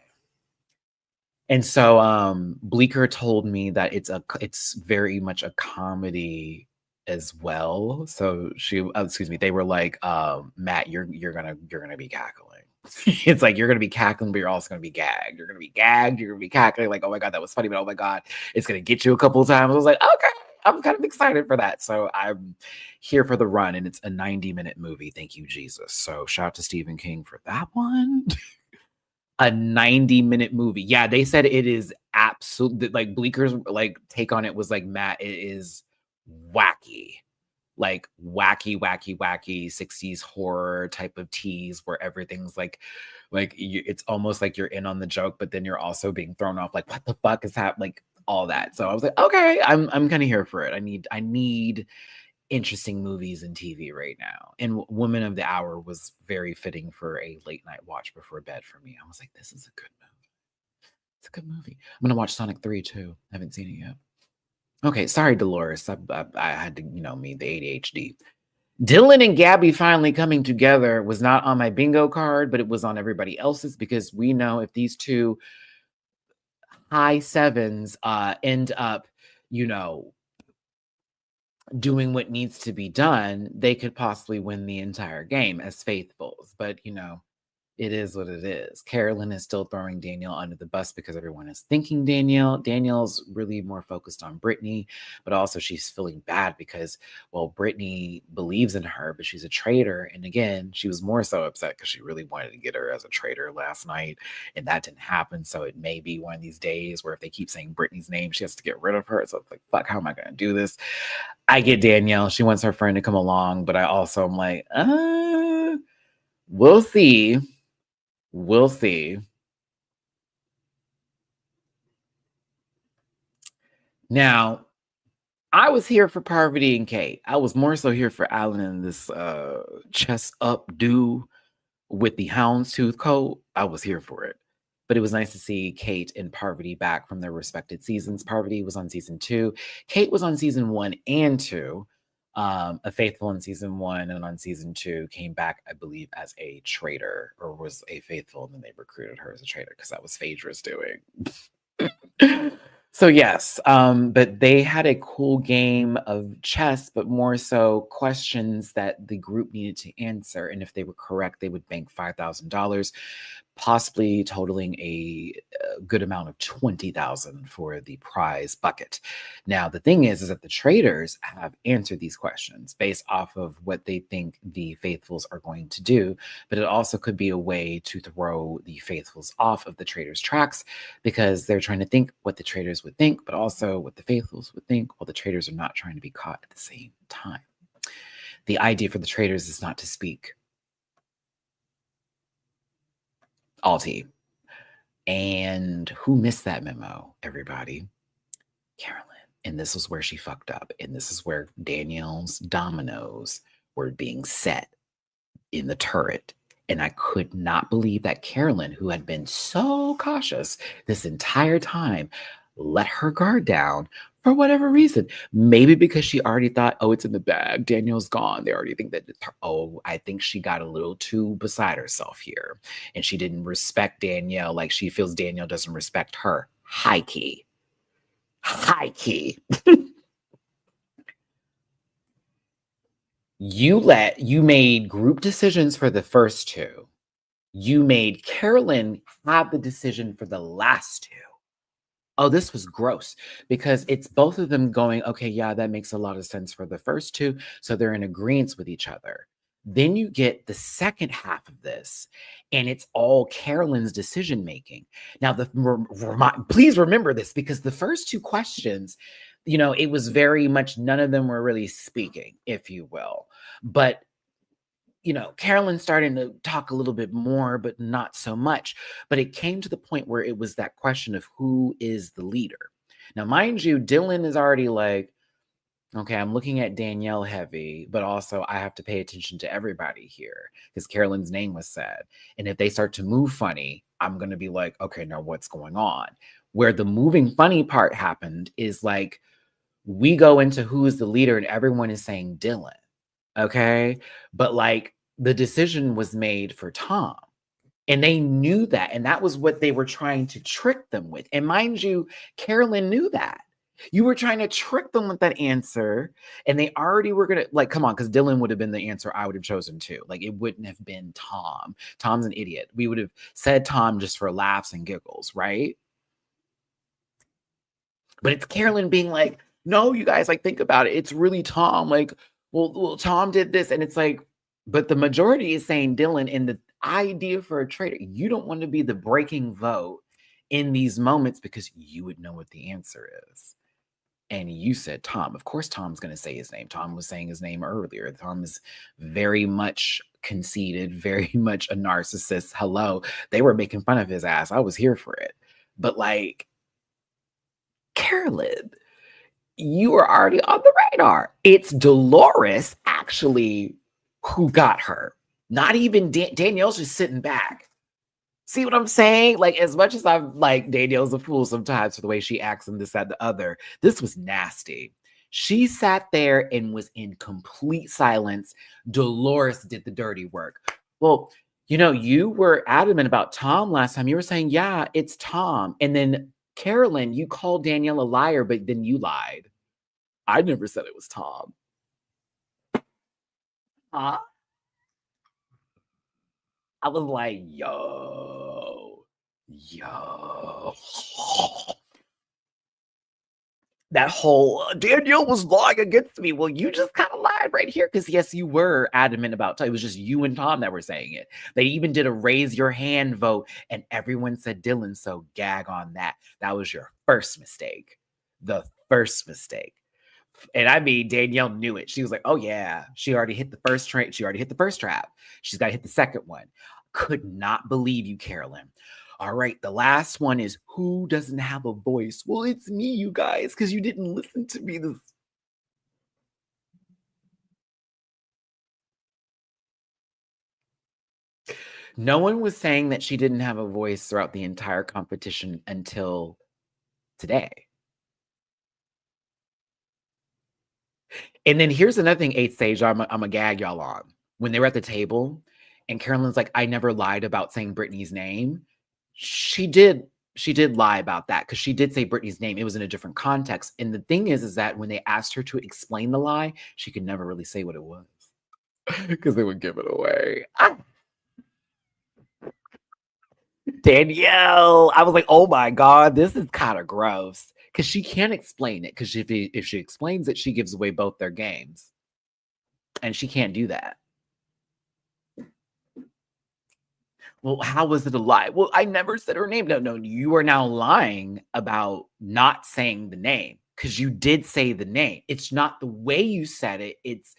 And so Bleecker told me that it's very much a comedy as well. So they were like, Matt, you're gonna be cackling. It's like you're gonna be cackling, but you're also gonna be gagged. You're gonna be gagged, you're gonna be cackling, like, oh my God, that was funny, but oh my God, it's gonna get you a couple of times. I was like, okay, I'm kind of excited for that. So I'm here for the run, and it's a 90-minute movie. Thank you, Jesus. So shout out to Stephen King for that one. A 90-minute movie. Yeah, they said it is absolutely like Bleeker's like take on it was like, Matt, it is wacky. Like wacky 60s horror type of tease where everything's like it's almost like you're in on the joke, but then you're also being thrown off like, what the fuck is happening? Like all that. So I was like, okay, I'm kind of here for it. I need interesting movies and TV right now. And Woman of the Hour was very fitting for a late night watch before bed for me. I was like, this is a good movie. It's a good movie. I'm gonna watch Sonic 3 too. I haven't seen it yet. Okay, sorry, Dolores. I had to, me, the ADHD. Dylan and Gabby finally coming together was not on my bingo card, but it was on everybody else's because we know if these two high sevens end up, doing what needs to be done, they could possibly win the entire game as faithfuls. But It is what it is. Carolyn is still throwing Danielle under the bus because everyone is thinking Danielle. Danielle's really more focused on Brittany, but also she's feeling bad because, well, Brittany believes in her, but she's a traitor. And again, she was more so upset because she really wanted to get her as a traitor last night, and that didn't happen. So it may be one of these days where if they keep saying Brittany's name, she has to get rid of her. So it's like, fuck, how am I going to do this? I get Danielle. She wants her friend to come along, but I also am like, we'll see. We'll see. Now, I was here for Parvati and Kate. I was more so here for Alan and this chest up do with the houndstooth coat. I was here for it. But it was nice to see Kate and Parvati back from their respected seasons. Parvati was on season 2. Kate was on season 1 and 2. A faithful in season 1, and on season 2 came back, I believe, as a traitor, or was a faithful, and then they recruited her as a traitor because that was Phaedra's doing. So yes, but they had a cool game of chess, but more so questions that the group needed to answer, and if they were correct, they would bank $5,000, possibly totaling a good amount of $20,000 for the prize bucket. Now, the thing is that the traders have answered these questions based off of what they think the faithfuls are going to do, but it also could be a way to throw the faithfuls off of the traders' tracks because they're trying to think what the traders would think, but also what the faithfuls would think, while the traders are not trying to be caught at the same time. The idea for the traders is not to speak. Alti. And who missed that memo, everybody? Carolyn. And this is where she fucked up. And this is where Danielle's dominoes were being set in the turret. And I could not believe that Carolyn, who had been so cautious this entire time, let her guard down for whatever reason. Maybe because she already thought, oh, it's in the bag. Danielle's gone. They already think that, oh, I think she got a little too beside herself here. And she didn't respect Danielle like she feels Danielle doesn't respect her. High key. High key. You made group decisions for the first 2. You made Carolyn have the decision for the last 2. Oh, this was gross because it's both of them going, okay, yeah, that makes a lot of sense for the first 2. So they're in agreement with each other. Then you get the second half of this, and it's all Carolyn's decision making. Now, please remember this because the first 2 questions, it was very much none of them were really speaking, if you will. But Carolyn starting to talk a little bit more, but not so much. But it came to the point where it was that question of who is the leader. Now, mind you, Dylan is already like, okay, I'm looking at Danielle heavy, but also I have to pay attention to everybody here because Carolyn's name was said. And if they start to move funny, I'm going to be like, okay, now what's going on? Where the moving funny part happened is like, we go into who is the leader and everyone is saying Dylan. Okay. But like the decision was made for Tom. And they knew that. And that was what they were trying to trick them with. And mind you, Carolyn knew that. You were trying to trick them with that answer. And they already were going to, like, come on, because Dylan would have been the answer I would have chosen too. Like, it wouldn't have been Tom. Tom's an idiot. We would have said Tom just for laughs and giggles, right? But it's Carolyn being like, no, you guys, like, think about it. It's really Tom. Like, well, Tom did this. And it's like, but the majority is saying Dylan. And the idea for a traitor, you don't want to be the breaking vote in these moments because you would know what the answer is. And you said Tom. Of course, Tom's going to say his name. Tom was saying his name earlier. Tom is very much conceited, very much a narcissist. Hello. They were making fun of his ass. I was here for it. But like, Carolyn, you are already on the radar. It's Dolores actually who got her. Not even Danielle's just sitting back. See what I'm saying? Like, as much as I'm like, Danielle's a fool sometimes for the way she acts and this, that, the other, this was nasty. She sat there and was in complete silence. Dolores did the dirty work. Well, you were adamant about Tom last time. You were saying, yeah, it's Tom. And then Carolyn, you called Danielle a liar, but then you lied. I never said it was Tom. Huh? I was like, yo. That whole Danielle was lying against me. Well, you just kind of lied right here because yes, you were adamant about it. Was just you and Tom that were saying it. They even did a raise your hand vote, and everyone said Dylan. So gag on that. That was your first mistake. The first mistake. And I mean, Danielle knew it. She was like, "Oh yeah, she already hit the first trap. She already hit the first trap. She's got to hit the second one." Could not believe you, Carolyn. All right, the last one is who doesn't have a voice? Well, it's me, you guys, because you didn't listen to me. No one was saying that she didn't have a voice throughout the entire competition until today. And then here's another thing, 8th Stage, I'm a gag y'all on. When they were at the table and Carolyn's like, I never lied about saying Brittany's name. She did lie about that because she did say Brittany's name. It was in a different context. And the thing is that when they asked her to explain the lie, she could never really say what it was because they would give it away. Danielle, I was like, oh my God, this is kind of gross because she can't explain it because if she explains it, she gives away both their games. And she can't do that. Well, how was it a lie? Well, I never said her name. No, you are now lying about not saying the name because you did say the name. It's not the way you said it. It's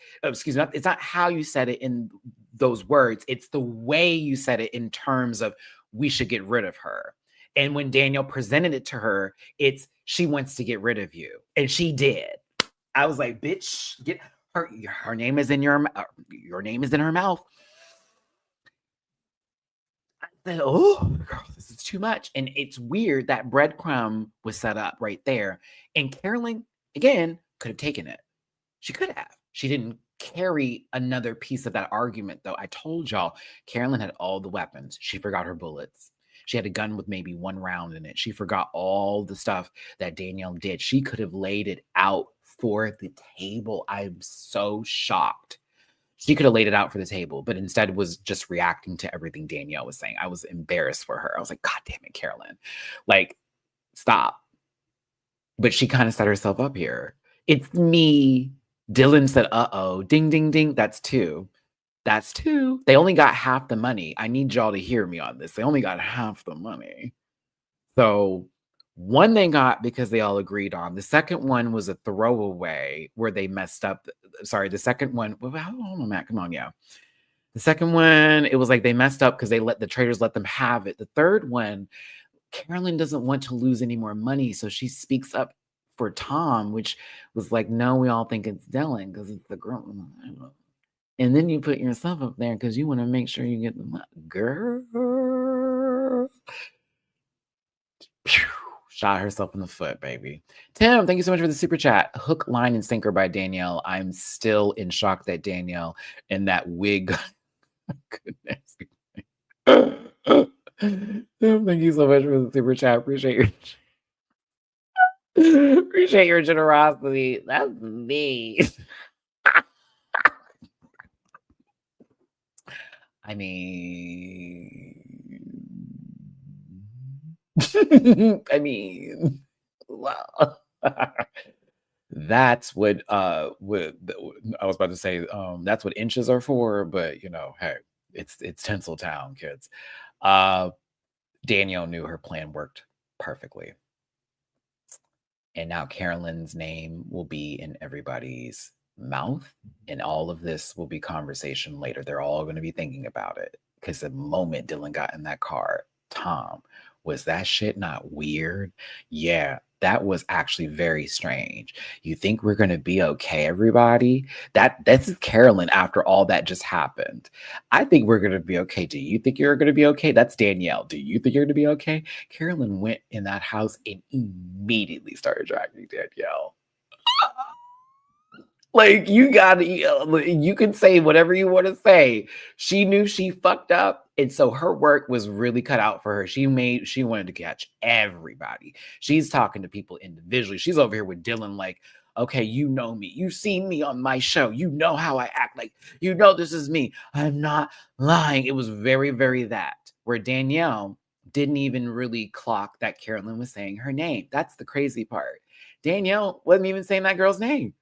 not how you said it in those words. It's the way you said it in terms of we should get rid of her. And when Danielle presented it to her, it's she wants to get rid of you, and she did. I was like, bitch, get her. Her name is in your name is in her mouth. Oh, girl, this is too much. And it's weird that breadcrumb was set up right there. And Carolyn, again, could have taken it. She could have. She didn't carry another piece of that argument, though. I told y'all, Carolyn had all the weapons. She forgot her bullets. She had a gun with maybe 1 round in it. She forgot all the stuff that Danielle did. She could have laid it out for the table. I'm so shocked. She could have laid it out for the table, but instead was just reacting to everything Danielle was saying. I was embarrassed for her. I was like, God damn it, Carolyn. Like, stop. But she kind of set herself up here. It's me. Dylan said, uh-oh, ding, ding, ding. That's 2. That's 2. They only got half the money. I need y'all to hear me on this. They only got half the money. So 1 they got because they all agreed on. The second one was a throwaway where they messed up. Sorry, the second one. Hold on, Matt. Come on, yeah. The second one, it was like they messed up because they let the Traitors let them have it. The third one, Carolyn doesn't want to lose any more money, so she speaks up for Tom, which was like, no, we all think it's Dylan because it's the girl. And then you put yourself up there because you want to make sure you get the money. Girl. Shot herself in the foot, baby. Tim, thank you so much for the super chat. Hook, line, and sinker by Danielle. I'm still in shock that Danielle in that wig. Goodness. Tim, thank you so much for the super chat. Appreciate your generosity. That's me. I mean, well, that's what I was about to say. That's what inches are for, but hey, it's Tinseltown, kids. Danielle knew her plan worked perfectly. And now Carolyn's name will be in everybody's mouth, and all of this will be conversation later. They're all going to be thinking about it because the moment Dylan got in that car, Tom, was that shit not weird? Yeah, that was actually very strange. You think we're going to be okay, everybody? That's Carolyn after all that just happened. I think we're going to be okay. Do you think you're going to be okay? That's Danielle. Do you think you're going to be okay? Carolyn went in that house and immediately started dragging Danielle. Like, you can say whatever you want to say. She knew she fucked up. And so her work was really cut out for her. She wanted to catch everybody. She's talking to people individually. She's over here with Dylan, like, okay, you know me. You've seen me on my show. You know how I act. Like, you know this is me. I'm not lying. It was very, very that. Where Danielle didn't even really clock that Carolyn was saying her name. That's the crazy part. Danielle wasn't even saying that girl's name.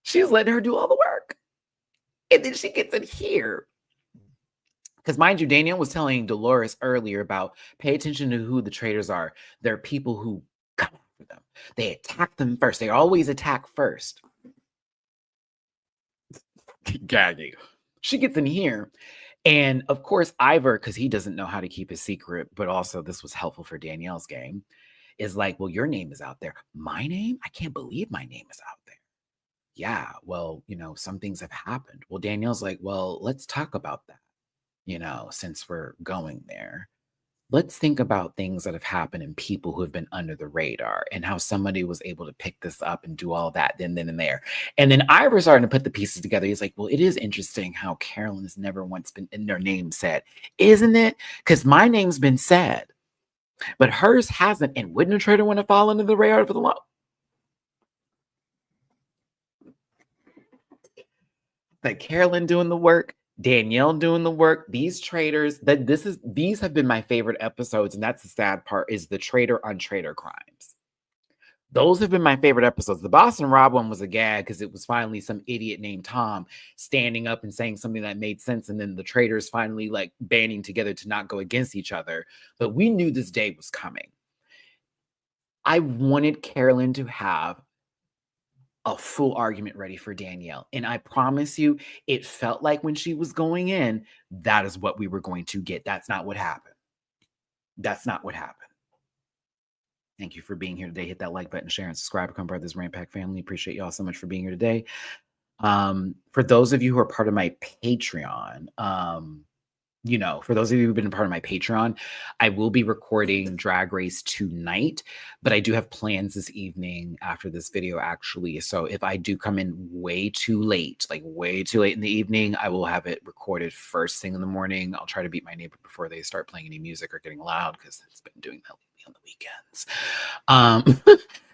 She's letting her do all the work. And then she gets in here. Because mind you, Danielle was telling Dolores earlier about pay attention to who the traitors are. They're people who come after them. They attack them first. They always attack first. Gagging. She gets in here. And of course, Ivor, because he doesn't know how to keep a secret, but also this was helpful for Danielle's game, is like, well, your name is out there. My name? I can't believe my name is out there. Yeah, well, some things have happened. Well, Danielle's like, well, let's talk about that, since we're going there. Let's think about things that have happened and people who have been under the radar and how somebody was able to pick this up and do all that then and there. And then Ivor's starting to put the pieces together. He's like, well, it is interesting how Carolyn has never once been in their name said, isn't it? Because my name's been said, but hers hasn't. And wouldn't a traitor want to fall under the radar for the law? Like Carolyn doing the work, Danielle doing the work, these traitors, these have been my favorite episodes. And that's the sad part, is the traitor on traitor crimes. Those have been my favorite episodes. The Boston Rob one was a gag because it was finally some idiot named Tom standing up and saying something that made sense. And then the traitors finally like banding together to not go against each other. But we knew this day was coming. I wanted Carolyn to have a full argument ready for Danielle. And I promise you, it felt like when she was going in, that is what we were going to get. That's not what happened. That's not what happened. Thank you for being here today. Hit that like button, share, and subscribe. Become part of this Rampack family. Appreciate y'all so much for being here today. For those of you who are part of my Patreon, for those of you who've been a part of my Patreon, I will be recording Drag Race tonight, but I do have plans this evening after this video, actually. So if I do come in way too late, like way too late in the evening, I will have it recorded first thing in the morning. I'll try to beat my neighbor before they start playing any music or getting loud, because it's been doing that on the weekends.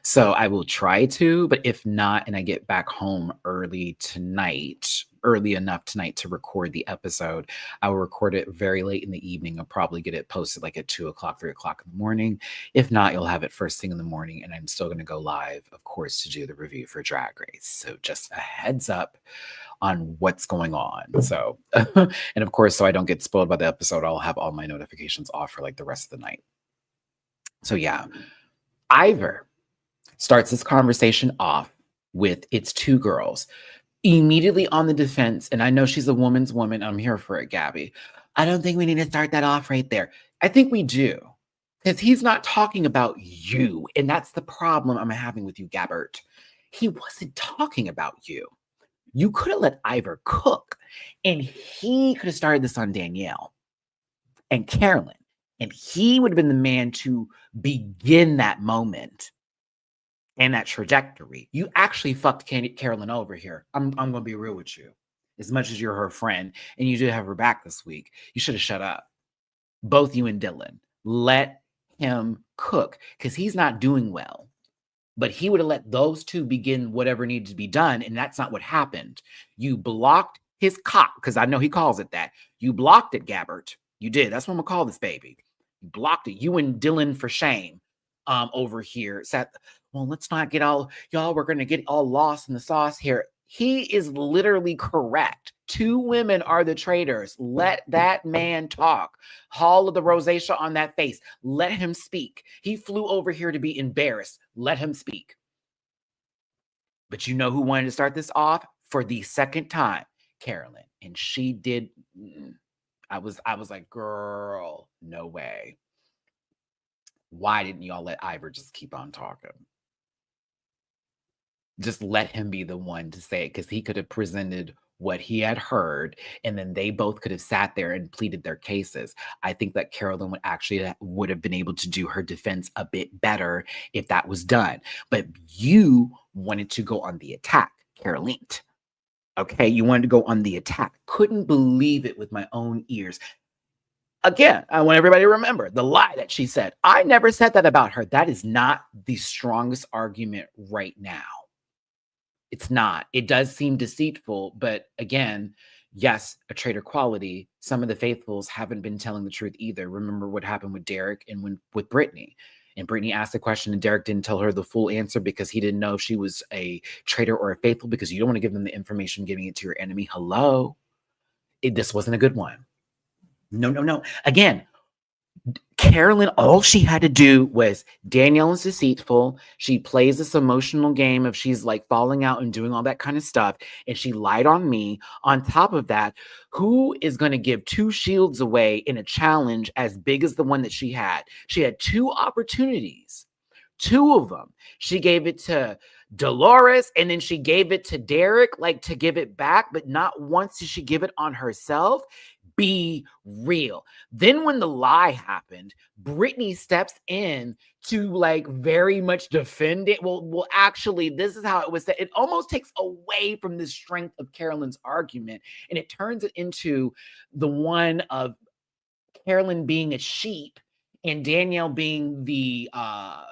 So I will try to, but if not, and I get back home early enough tonight to record the episode, I will record it very late in the evening. I'll probably get it posted like at 2 o'clock, 3 o'clock in the morning. If not, you'll have it first thing in the morning, and I'm still going to go live, of course, to do the review for Drag Race. So just a heads up on what's going on. So, and of course, so I don't get spoiled by the episode, I'll have all my notifications off for like the rest of the night. So yeah, Ivor starts this conversation off with, it's two girls immediately on the defense. And I know she's a woman's woman. I'm here for it, Gabby. I don't think we need to start that off right there. I think we do, because he's not talking about you. And that's the problem I'm having with you, Gabbert. He wasn't talking about you. You could have let Ivor cook, and he could have started this on Danielle and Carolyn. And he would have been the man to begin that moment and that trajectory. You actually fucked Carolyn over here. I'm going to be real with you. As much as you're her friend and you did have her back this week, you should have shut up. Both you and Dylan. Let him cook, because he's not doing well. But he would have let those two begin whatever needed to be done, and that's not what happened. You blocked his cock, because I know he calls it that. You blocked it, Gabbert. You did. That's what I'm going to call this baby. You blocked it. You and Dylan, for shame, over here. Said, well, let's not get all, y'all, we're going to get all lost in the sauce here. He is literally correct. Two women are the traitors. Let that man talk. Hall of the rosacea on that face. Let him speak. He flew over here to be embarrassed. Let him speak. But you know who wanted to start this off for the second time? Carolyn. And she did. I was like, girl, no way. Why didn't y'all let Ivor just keep on talking? Just let him be the one to say it, because he could have presented what he had heard, and then they both could have sat there and pleaded their cases. I think that Carolyn would have been able to do her defense a bit better if that was done. But you wanted to go on the attack. Caroline. Okay, you wanted to go on the attack. Couldn't believe it with my own ears. Again, I want everybody to remember the lie that she said. I never said that about her. That is not the strongest argument right now. It's not. It does seem deceitful, but again, yes, a traitor quality. Some of the faithfuls haven't been telling the truth either. Remember what happened with Derek and with Brittany. And Brittany asked the question and Derek didn't tell her the full answer because he didn't know if she was a traitor or a faithful, because you don't want to give them the information, giving it to your enemy. Hello. This wasn't a good one. No. Again, Carolyn, all she had to do was, Danielle is deceitful. She plays this emotional game of she's like falling out and doing all that kind of stuff. And she lied on me. On top of that, who is going to give 2 shields away in a challenge as big as the one that she had? She had 2 opportunities, 2 of them. She gave it to Dolores and then she gave it to Derek, like to give it back, but not once did she give it on herself. Be real. Then when the lie happened, Brittany steps in to like very much defend it. Well, actually, this is how it was said. It almost takes away from the strength of Carolyn's argument, and it turns it into the one of Carolyn being a sheep and Danielle being the I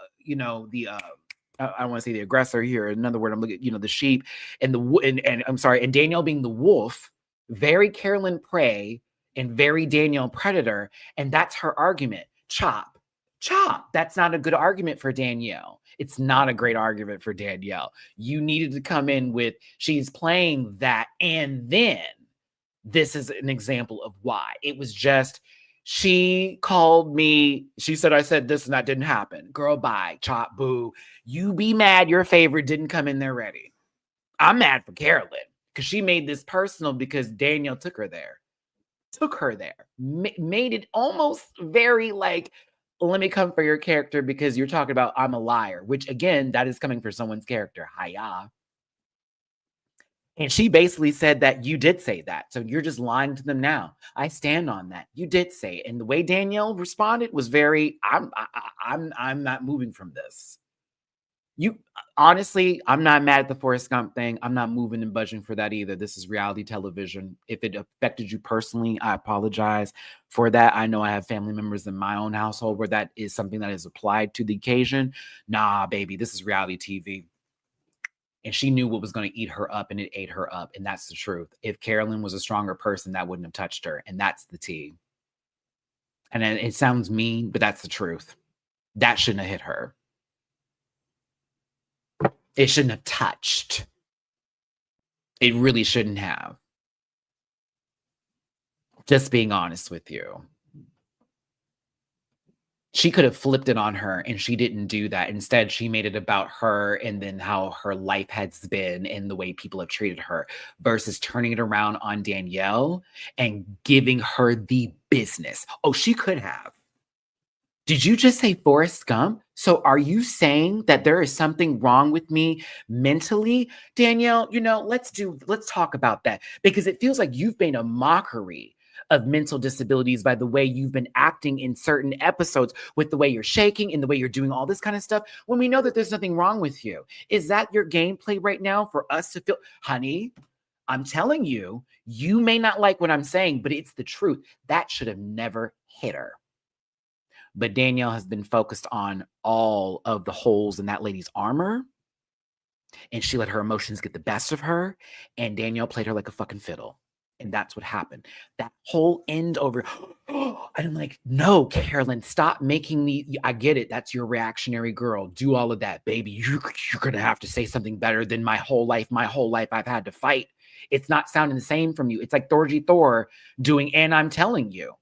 want to say the aggressor here. Another word I'm looking at, the sheep, and and Danielle being the wolf, very Carolyn prey and very Danielle predator. And that's her argument. Chop. That's not a good argument for Danielle. It's not a great argument for Danielle. You needed to come in with, she's playing that. And then this is an example of why. It was just, she called me. She said, I said this and that didn't happen. Girl, bye. Chop, boo. You be mad your favorite didn't come in there ready. I'm mad for Carolyn because she made this personal because Danielle took her there. Made it almost very like, let me come for your character because you're talking about I'm a liar, which again, that is coming for someone's character. Hiya. And she basically said that you did say that. So you're just lying to them now. I stand on that. You did say it. And the way Danielle responded was very, I'm not moving from this. Honestly, I'm not mad at the Forrest Gump thing. I'm not moving and budging for that either. This is reality television. If it affected you personally, I apologize for that. I know I have family members in my own household where that is something that is applied to the occasion. Nah, baby, this is reality TV. And she knew what was going to eat her up, and it ate her up. And that's the truth. If Carolyn was a stronger person, that wouldn't have touched her. And that's the tea. And it sounds mean, but that's the truth. That shouldn't have hit her. It shouldn't have touched. It really shouldn't have. Just being honest with you. She could have flipped it on her, and she didn't do that. Instead, she made it about her and then how her life has been and the way people have treated her, versus turning it around on Danielle and giving her the business. Oh, she could have. Did you just say Forrest Gump? So are you saying that there is something wrong with me mentally? Danielle, let's talk about that, because it feels like you've made a mockery of mental disabilities by the way you've been acting in certain episodes, with the way you're shaking and the way you're doing all this kind of stuff, when we know that there's nothing wrong with you. Is that your gameplay right now for us to feel, honey? I'm telling you, you may not like what I'm saying, but it's the truth. That should have never hit her. But Danielle has been focused on all of the holes in that lady's armor, and she let her emotions get the best of her, and Danielle played her like a fucking fiddle. And that's what happened. That whole end over. I'm like, no, Carolyn, stop making me. I get it. That's your reactionary girl. Do all of that, baby. You're going to have to say something better than my whole life. My whole life I've had to fight. It's not sounding the same from you. It's like Thorgy Thor doing, and I'm telling you.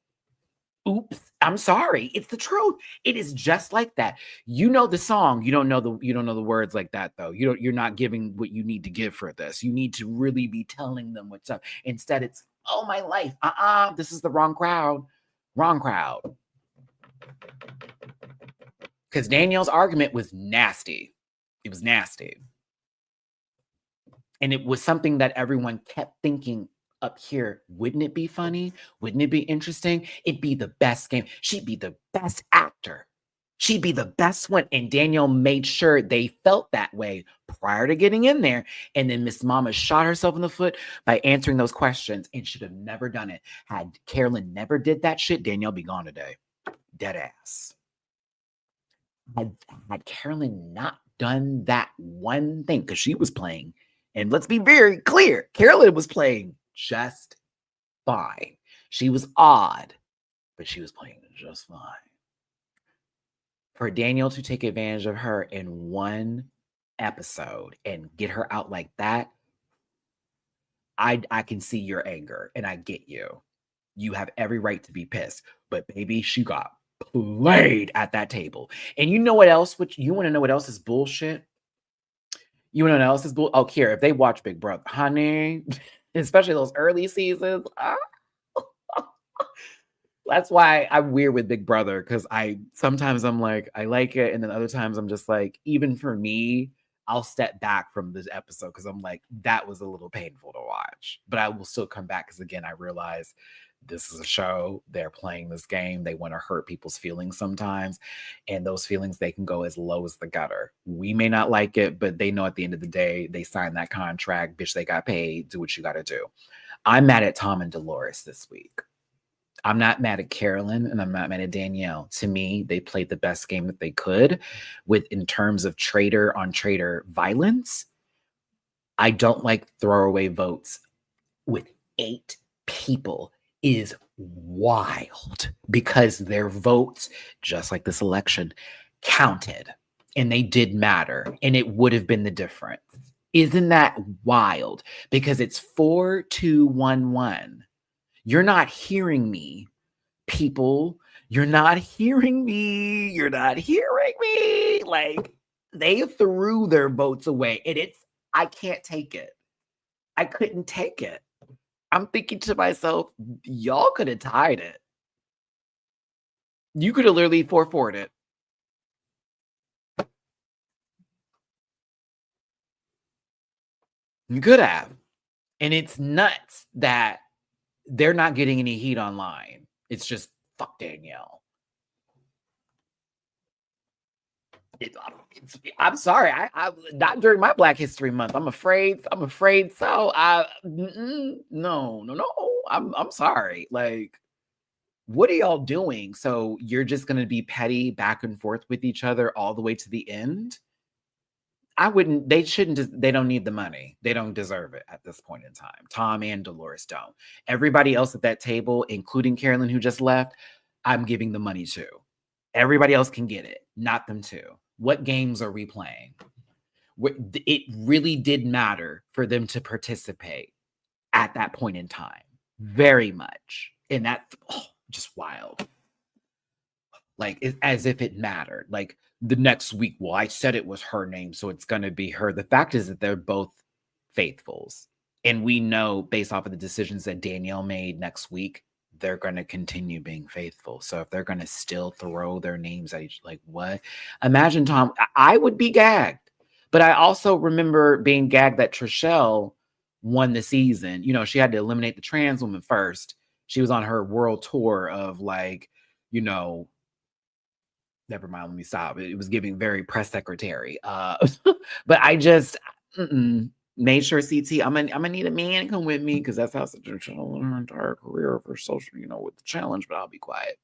Oops, I'm sorry. It's the truth. It is just like that. You know the song. You don't know the words like that, though. You're not giving what you need to give for this. You need to really be telling them what's up. Instead, it's, oh, my life. This is the wrong crowd. Wrong crowd. Because Danielle's argument was nasty. It was nasty. And it was something that everyone kept thinking up here. Wouldn't it be funny? Wouldn't it be interesting? It'd be the best game. She'd be the best actor. She'd be the best one. And Danielle made sure they felt that way prior to getting in there. And then Miss Mama shot herself in the foot by answering those questions and should have never done it. Had Carolyn never did that shit, Danielle be gone today. Dead ass. Had Carolyn not done that one thing, because she was playing, and let's be very clear, Carolyn was playing just fine. She was odd, but she was playing just fine. For Danielle to take advantage of her in one episode and get her out like that, I can see your anger and I get you. You have every right to be pissed, but baby, she got played at that table. And you know what else? Which you want to know what else is bullshit? You want to know what else is bull? Oh, here, if they watch Big Brother, honey, especially those early seasons. That's why I'm weird with Big Brother, because sometimes I'm like, I like it, and then other times I'm just like, even for me, I'll step back from this episode because I'm like, that was a little painful to watch. But I will still come back because again, I realize this is a show. They're playing this game. They want to hurt people's feelings sometimes. And those feelings, they can go as low as the gutter. We may not like it, but they know at the end of the day, they signed that contract. Bitch, they got paid. Do what you got to do. I'm mad at Tom and Dolores this week. I'm not mad at Carolyn and I'm not mad at Danielle. To me, they played the best game that they could in terms of traitor on traitor violence. I don't like throwaway votes with 8 people is wild because their votes, just like this election, counted and they did matter and it would have been the difference. Isn't that wild? Because it's 4-2-1-1. You're not hearing me, people. You're not hearing me. You're not hearing me. Like, they threw their votes away. And I can't take it. I couldn't take it. I'm thinking to myself, y'all could have tied it. You could have literally 4-4'd it. You could have. And it's nuts that they're not getting any heat online. It's just, fuck Danielle. I'm sorry. I not during my Black History Month. I'm afraid so. No. I'm sorry. Like, what are y'all doing? So you're just gonna be petty back and forth with each other all the way to the end? They don't need the money. They don't deserve it at this point in time. Tom and Dolores don't. Everybody else at that table, including Carolyn, who just left, I'm giving the money to. Everybody else can get it, not them two. What games are we playing? It really did matter for them to participate at that point in time. Very much. And that's just wild. Like, as if it mattered. Like, the next week, well, I said it was her name, so it's going to be her. The fact is that they're both faithfuls. And we know, based off of the decisions that Danielle made next week, they're going to continue being faithful. So if they're going to still throw their names at each, like, what? Imagine Tom, I would be gagged. But I also remember being gagged that Trishelle won the season. You know, she had to eliminate the trans woman first. She was on her world tour of, like, you know, never mind, let me stop. It was giving very press secretary. But I just made sure CT, I'm gonna need a man to come with me because that's how Trishelle in her entire career for social, with the challenge, but I'll be quiet.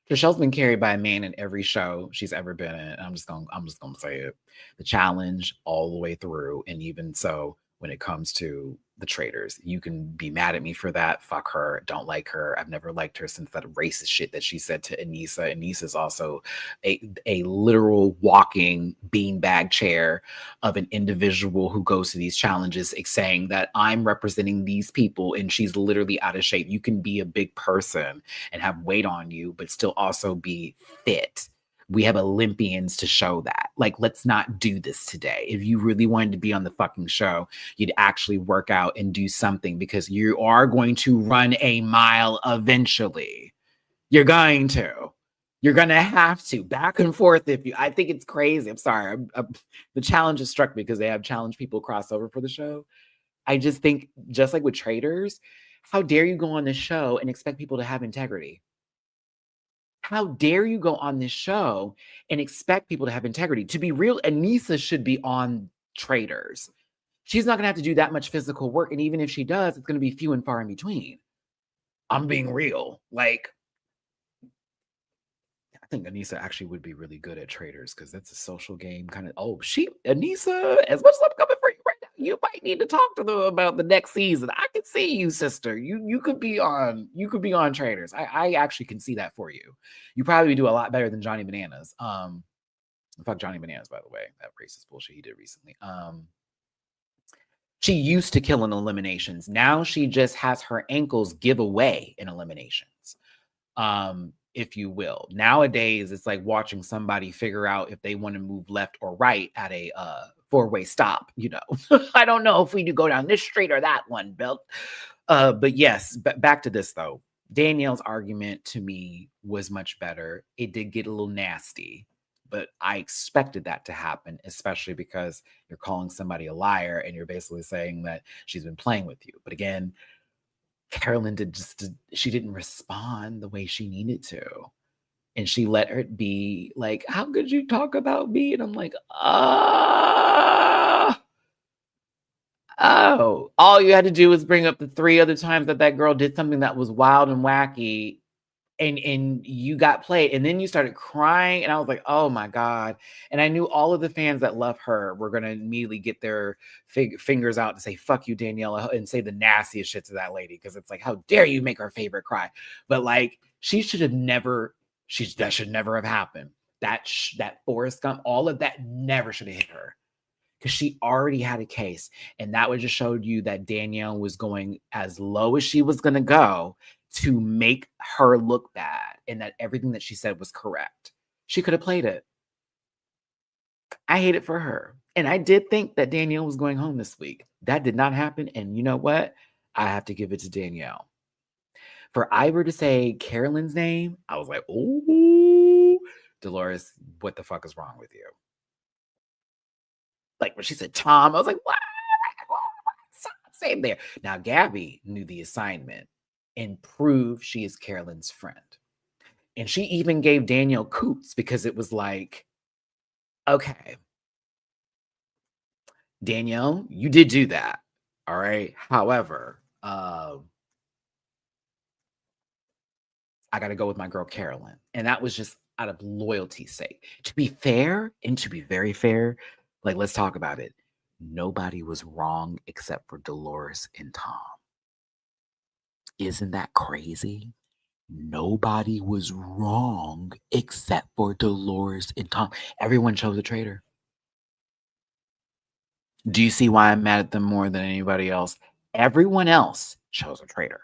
Trichelle's been carried by a man in every show she's ever been in. I'm just gonna say it. The challenge all the way through, and even so, when it comes to the Traitors, you can be mad at me for that. Fuck her. Don't like her. I've never liked her since that racist shit that she said to Anissa. Anissa's also a literal walking beanbag chair of an individual who goes to these challenges saying that I'm representing these people and she's literally out of shape. You can be a big person and have weight on you, but still also be fit. We have Olympians to show that. Like, let's not do this today. If you really wanted to be on the fucking show, you'd actually work out and do something because you are going to run a mile eventually. You're going to. You're going to have to. Back and forth. I think it's crazy. I'm sorry. The challenge has struck me because they have challenge people crossover for the show. I just think, just like with Traitors, how dare you go on this show and expect people to have integrity? How dare you go on this show and expect people to have integrity? To be real, Anissa should be on Traitors. She's not going to have to do that much physical work. And even if she does, it's going to be few and far in between. I'm being real. Like, I think Anissa actually would be really good at Traitors because that's a social game kind of. Oh, Anissa, as much as I'm coming for you right now, you might need to talk to them about the next season. I can see you, sister. You could be on Traitors. I actually can see that for you. You probably do a lot better than Johnny Bananas. Fuck Johnny Bananas, by the way. That racist bullshit he did recently. She used to kill in eliminations. Now she just has her ankles give away in eliminations. If you will. Nowadays, it's like watching somebody figure out if they want to move left or right at a four-way stop, you know. I don't know if we do go down this street or that one, Bill. But yes, back to this though. Danielle's argument to me was much better. It did get a little nasty, but I expected that to happen, especially because you're calling somebody a liar and you're basically saying that she's been playing with you. But again, Carolyn she didn't respond the way she needed to. And she let her be like, how could you talk about me? And I'm like, oh, all you had to do was bring up the 3 other times that girl did something that was wild and wacky. And you got played, and then you started crying, and I was like, oh my God. And I knew all of the fans that love her were going to immediately get their fingers out to say, fuck you, Danielle, and say the nastiest shit to that lady. Because it's like, how dare you make her favorite cry? But like, that should never have happened. That Forrest Gump, all of that never should have hit her. Because she already had a case. And that would just showed you that Danielle was going as low as she was going to go to make her look bad, and that everything that she said was correct. She could have played it. I hate it for her. And I did think that Danielle was going home this week. That did not happen. And you know what? I have to give it to Danielle. For Ivor to say Carolyn's name, I was like, oh, Dolores, what the fuck is wrong with you? Like when she said Tom, I was like, what? Same there. Now, Gabby knew the assignment and proved she is Carolyn's friend. And she even gave Danielle coots because it was like, okay, Danielle, you did do that. All right. However, I got to go with my girl, Carolyn. And that was just out of loyalty's sake. To be fair, and to be very fair, like, let's talk about it. Nobody was wrong except for Dolores and Tom. Isn't that crazy? Nobody was wrong except for Dolores and Tom. Everyone chose a traitor. Do you see why I'm mad at them more than anybody else? Everyone else chose a traitor.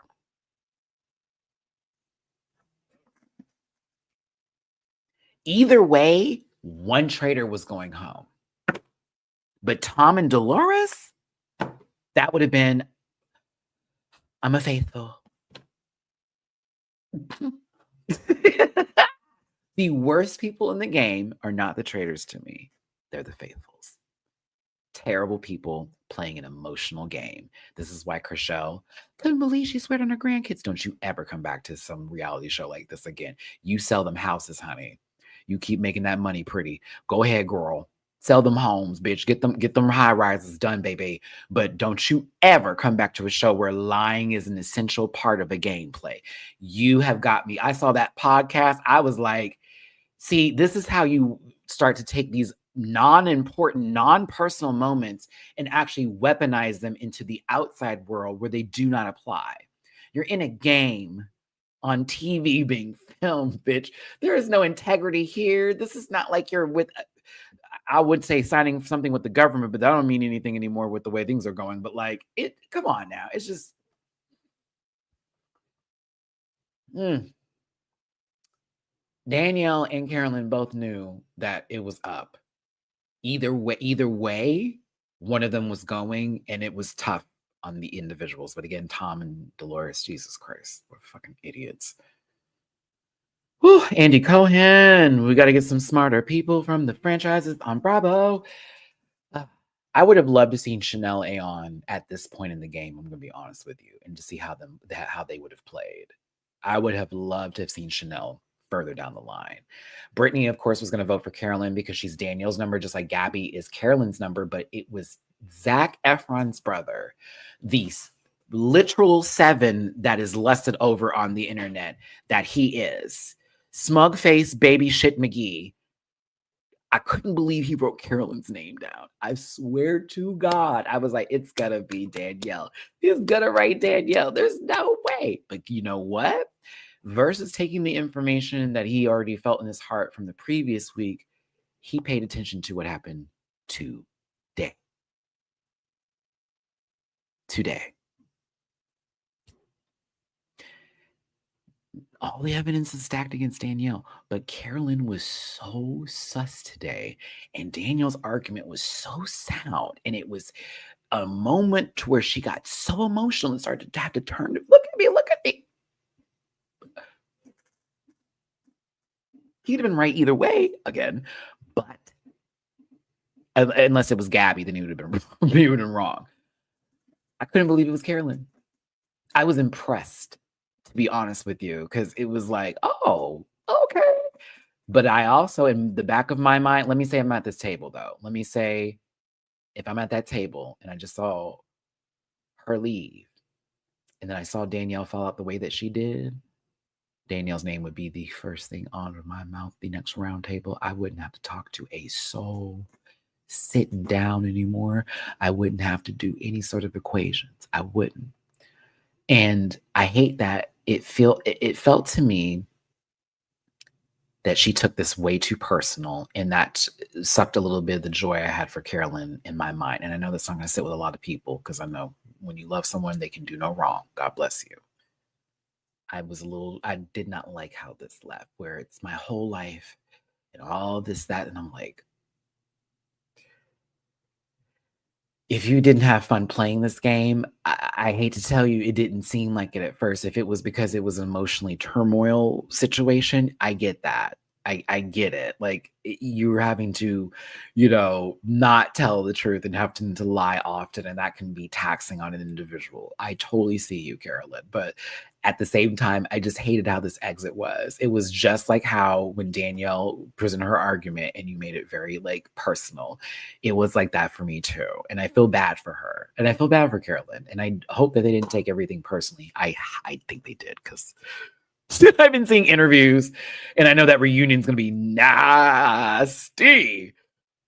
Either way, one traitor was going home. But Tom and Dolores, that would have been, I'm a faithful. The worst people in the game are not the traitors to me. They're the faithfuls. Terrible people playing an emotional game. This is why Chriselle couldn't believe she sweared on her grandkids. Don't you ever come back to some reality show like this again. You sell them houses, honey. You keep making that money pretty. Go ahead, girl. Sell them homes, bitch. Get them high rises done, baby. But don't you ever come back to a show where lying is an essential part of a gameplay. You have got me. I saw that podcast. I was like, see, this is how you start to take these non-important, non-personal moments and actually weaponize them into the outside world where they do not apply. You're in a game on TV being filmed, bitch. There is no integrity here. This is not like you're with, I would say, signing something with the government, but that don't mean anything anymore with the way things are going. But like, come on now. It's just, Danielle and Carolyn both knew that it was up. Either way, one of them was going, and it was tough on the individuals. But again, Tom and Dolores, Jesus Christ, we're fucking idiots. Whew, Andy Cohen, we got to get some smarter people from the franchises on Bravo. I would have loved to seen Chanel Aeon at this point in the game. I'm going to be honest with you, and to see how they would have played. I would have loved to have seen Chanel further down the line. Brittany, of course, was going to vote for Carolyn because she's Danielle's number, just like Gabby is Carolyn's number, but it was Zac Efron's brother, the literal 7 that is lusted over on the internet that he is. Smug face baby shit McGee. I couldn't believe he wrote Carolyn's name down. I swear to God. I was like, it's gonna be Danielle. He's gonna write Danielle. There's no way. But you know what? Versus taking the information that he already felt in his heart from the previous week, he paid attention to what happened today. All the evidence is stacked against Danielle, but Carolyn was so sus today, and Danielle's argument was so sound, and it was a moment to where she got so emotional and started to have to turn to look at me. He'd have been right either way again, but unless it was Gabby, then he would have been wrong. I couldn't believe it was Carolyn. I was impressed, to be honest with you, because it was like, oh, okay. But I also, in the back of my mind, let me say I'm at this table, though. Let me say, if I'm at that table and I just saw her leave, and then I saw Danielle fall out the way that she did, Danielle's name would be the first thing out of my mouth the next round table. I wouldn't have to talk to a soul sitting down anymore. I wouldn't have to do any sort of equations. I wouldn't. And I hate that it felt to me that she took this way too personal, and that sucked a little bit of the joy I had for Carolyn in my mind. And I know that's not going to sit with a lot of people, because I know when you love someone, they can do no wrong. God bless you. I did not like how this left, where it's my whole life and all this, that, and I'm like, if you didn't have fun playing this game, I hate to tell you, it didn't seem like it at first. If it was because it was an emotionally turmoil situation, I get that. I get it. Like, you're having to, not tell the truth and having to lie often, and that can be taxing on an individual. I totally see you, Carolyn. But at the same time, I just hated how this exit was. It was just like how when Danielle presented her argument and you made it very personal. It was like that for me too. And I feel bad for her. And I feel bad for Carolyn. And I hope that they didn't take everything personally. I think they did, because I've been seeing interviews, and I know that reunion's going to be nasty.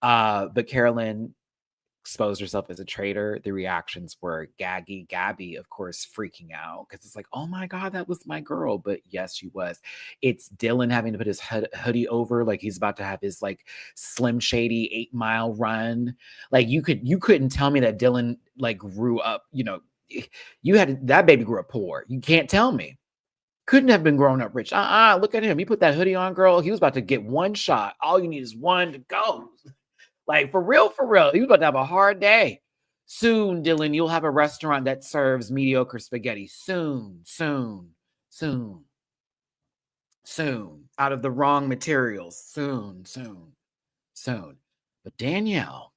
But Carolyn exposed herself as a traitor. The reactions were Gabby, of course, freaking out, because it's like, oh my God, that was my girl. But yes, she was. It's Dylan having to put his hoodie over, like he's about to have his Slim Shady 8-mile run. Like, you couldn't tell me that Dylan grew up, that baby grew up poor. You can't tell me. Couldn't have been grown up rich. Look at him. He put that hoodie on, girl. He was about to get one shot. All you need is one to go. For real. He was about to have a hard day. Soon, Dylan, you'll have a restaurant that serves mediocre spaghetti. Soon. Out of the wrong materials. Soon. But Danielle,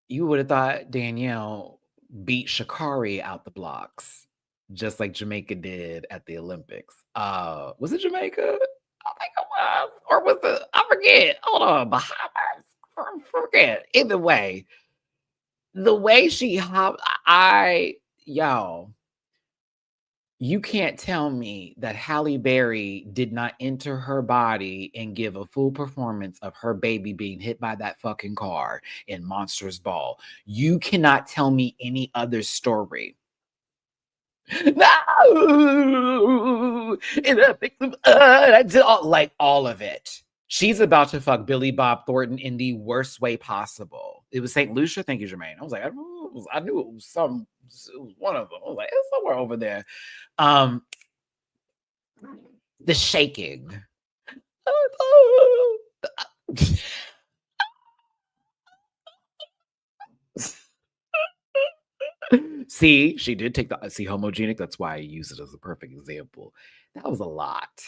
you would have thought Danielle beat Sha'Carri out the blocks, just like Jamaica did at the Olympics. Was it Jamaica? I think it was. Or was it? I forget. Hold on. Bahamas? I forget. Either way, the way she hopped, you can't tell me that Halle Berry did not enter her body and give a full performance of her baby being hit by that fucking car in Monsters Ball. You cannot tell me any other story. No! I did all of it. She's about to fuck Billy Bob Thornton in the worst way possible. It was St. Lucia. Thank you, Jermaine. I was like, I knew it was one of them. I was like, it's somewhere over there. The shaking. See, she did take the homogenic. That's why I use it as a perfect example. That was a lot.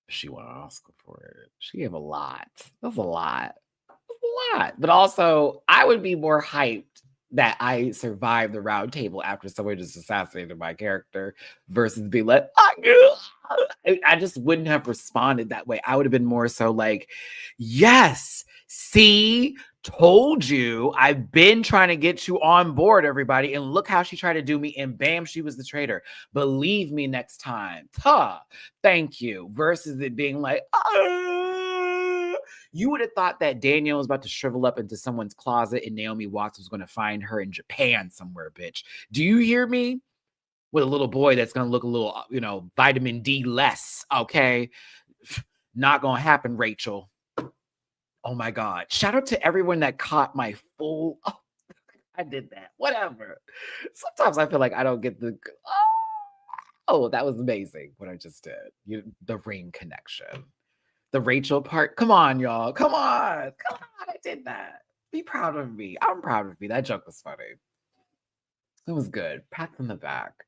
She won an Oscar for it. She gave a lot. That's a lot. But also, I would be more hyped that I survived the round table after someone just assassinated my character versus being like, I just wouldn't have responded that way. I would have been more so like, yes, see, told you, I've been trying to get you on board, everybody. And look how she tried to do me. And bam, she was the traitor. Believe me next time. Thank you. Versus it being like, you would have thought that Danielle was about to shrivel up into someone's closet and Naomi Watts was going to find her in Japan somewhere, bitch. Do you hear me? With a little boy that's going to look a little, vitamin D less, okay? Not going to happen, Rachel. Oh my God. Shout out to everyone that caught my full, I did that. Whatever. Sometimes I feel like I don't get the, that was amazing what I just did. The ring connection. The Rachel part. Come on, y'all. Come on. I did that. Be proud of me. I'm proud of me. That joke was funny. It was good. Pat on the back.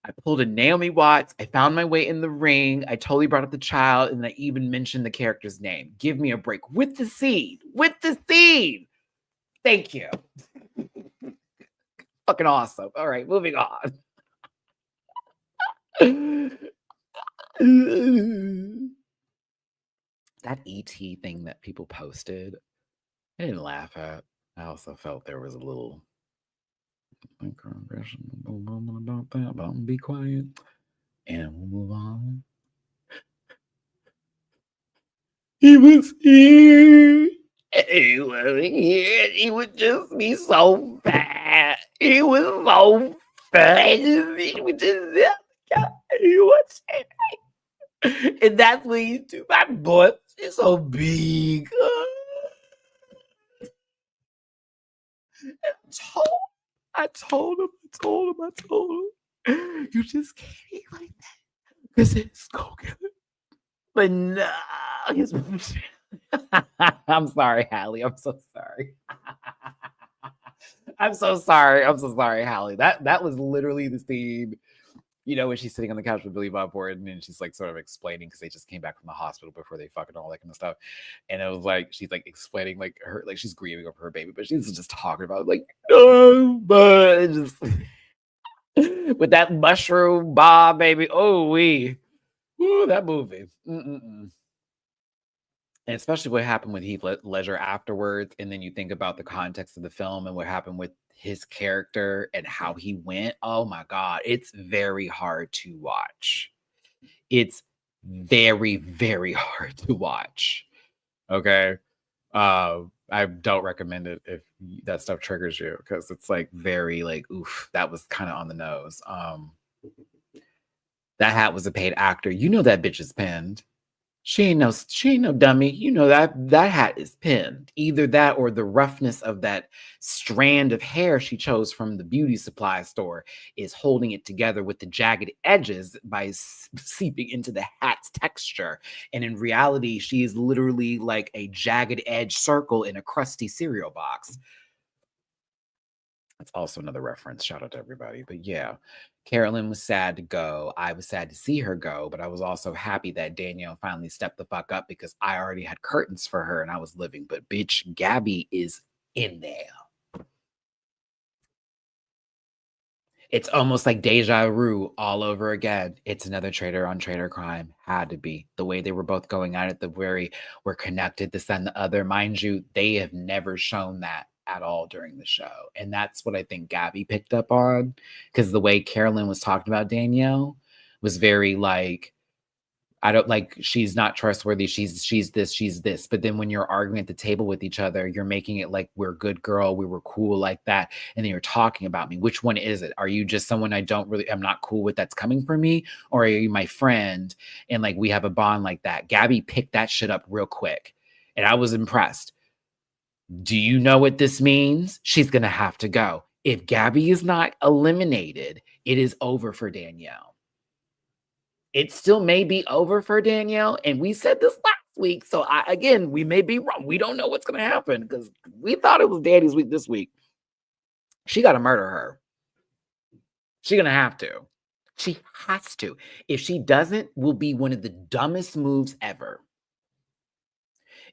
I pulled a Naomi Watts. I found my way in the ring. I totally brought up the child, and I even mentioned the character's name. Give me a break. With the seed. With the seed. Thank you. Fucking awesome. All right, moving on. That ET thing that people posted, I didn't laugh at. I also felt there was a little moment about that, but I'm gonna be quiet and we'll move on. He was here. He was here. He would just be so fat. He was so fat. He was just, he was, and that's when you do my butt. It's so big. I told him. You just can't eat like that because it's go-getter. But no, I'm sorry, Hallie. I'm so sorry. I'm so sorry, Hallie. That was literally the scene. When she's sitting on the couch with Billy Bob Orton and she's like sort of explaining because they just came back from the hospital before they fucking all that kind of stuff. And it was like she's like explaining like her like she's grieving over her baby, but she's just talking about it, like, no, but just with that mushroom bob, baby. Oh, that movie. And especially what happened with Heath Ledger afterwards. And then you think about the context of the film and what happened with his character and how he went. Oh my God. It's very hard to watch. It's very, very hard to watch. Okay. I don't recommend it if that stuff triggers you because it's like very like, oof, that was kind of on the nose. That hat was a paid actor. That bitch is pinned. She ain't no dummy. That hat is pinned. Either that or the roughness of that strand of hair she chose from the beauty supply store is holding it together with the jagged edges by seeping into the hat's texture. And in reality, she is literally like a jagged edge circle in a crusty cereal box. That's also another reference. Shout out to everybody. But yeah, Carolyn was sad to go. I was sad to see her go, but I was also happy that Danielle finally stepped the fuck up because I already had curtains for her and I was living. But bitch, Gabby is in there. It's almost like deja vu all over again. It's another traitor on traitor crime. Had to be. The way they were both going at it, we're connected, this and the other. Mind you, they have never shown that at all during the show. And that's what I think Gabby picked up on. Because the way Carolyn was talking about Danielle was very like, I don't like, she's not trustworthy. She's this. But then when you're arguing at the table with each other, you're making it like we're good girl, we were cool like that. And then you're talking about me. Which one is it? Are you just someone I'm not cool with that's coming for me? Or are you my friend? And like, we have a bond like that. Gabby picked that shit up real quick. And I was impressed. Do you know what this means? She's going to have to go. If Gabby is not eliminated, it is over for Danielle. It still may be over for Danielle. And we said this last week. So again, we may be wrong. We don't know what's going to happen because we thought it was Daddy's week this week. She got to murder her. She's going to have to. She has to. If she doesn't, will be one of the dumbest moves ever.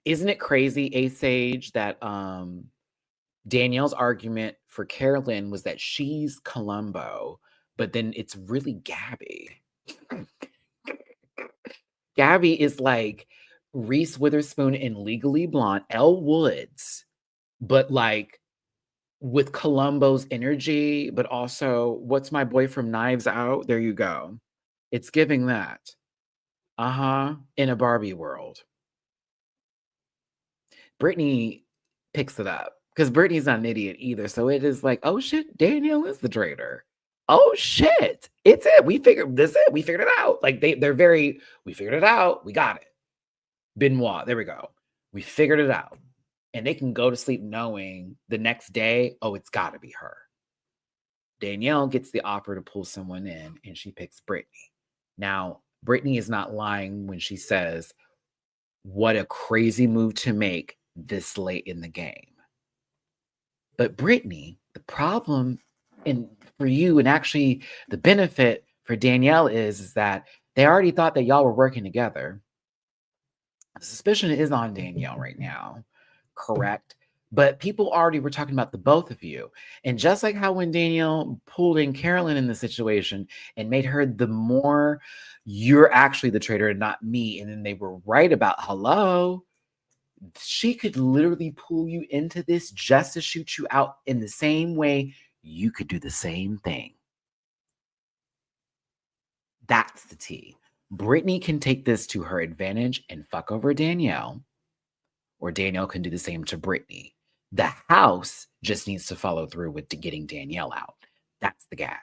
Isn't it crazy, A Sage, that Danielle's argument for Carolyn was that she's Columbo, but then it's really Gabby. Gabby is like Reese Witherspoon in Legally Blonde, Elle Woods, but like with Columbo's energy, but also what's my boy from Knives Out? There you go. It's giving that. In a Barbie world. Brittany picks it up because Brittany's not an idiot either. So it is like, oh shit, Danielle is the traitor. Oh shit, it's it. We figured it out. Like they're very, we figured it out. We got it. Benoit, there we go. We figured it out. And they can go to sleep knowing the next day, oh, it's got to be her. Danielle gets the offer to pull someone in and she picks Brittany. Now, Brittany is not lying when she says, what a crazy move to make this late in the game. But Brittany, the problem for you, and actually the benefit for Danielle is that they already thought that y'all were working together. The suspicion is on Danielle right now, correct? But people already were talking about the both of you. And just like how when Danielle pulled in Carolyn in the situation and made her the more, you're actually the traitor and not me. And then they were right about, hello, she could literally pull you into this just to shoot you out in the same way you could do the same thing. That's the tea. Brittany can take this to her advantage and fuck over Danielle, or Danielle can do the same to Brittany. The house just needs to follow through with getting Danielle out. That's the gag.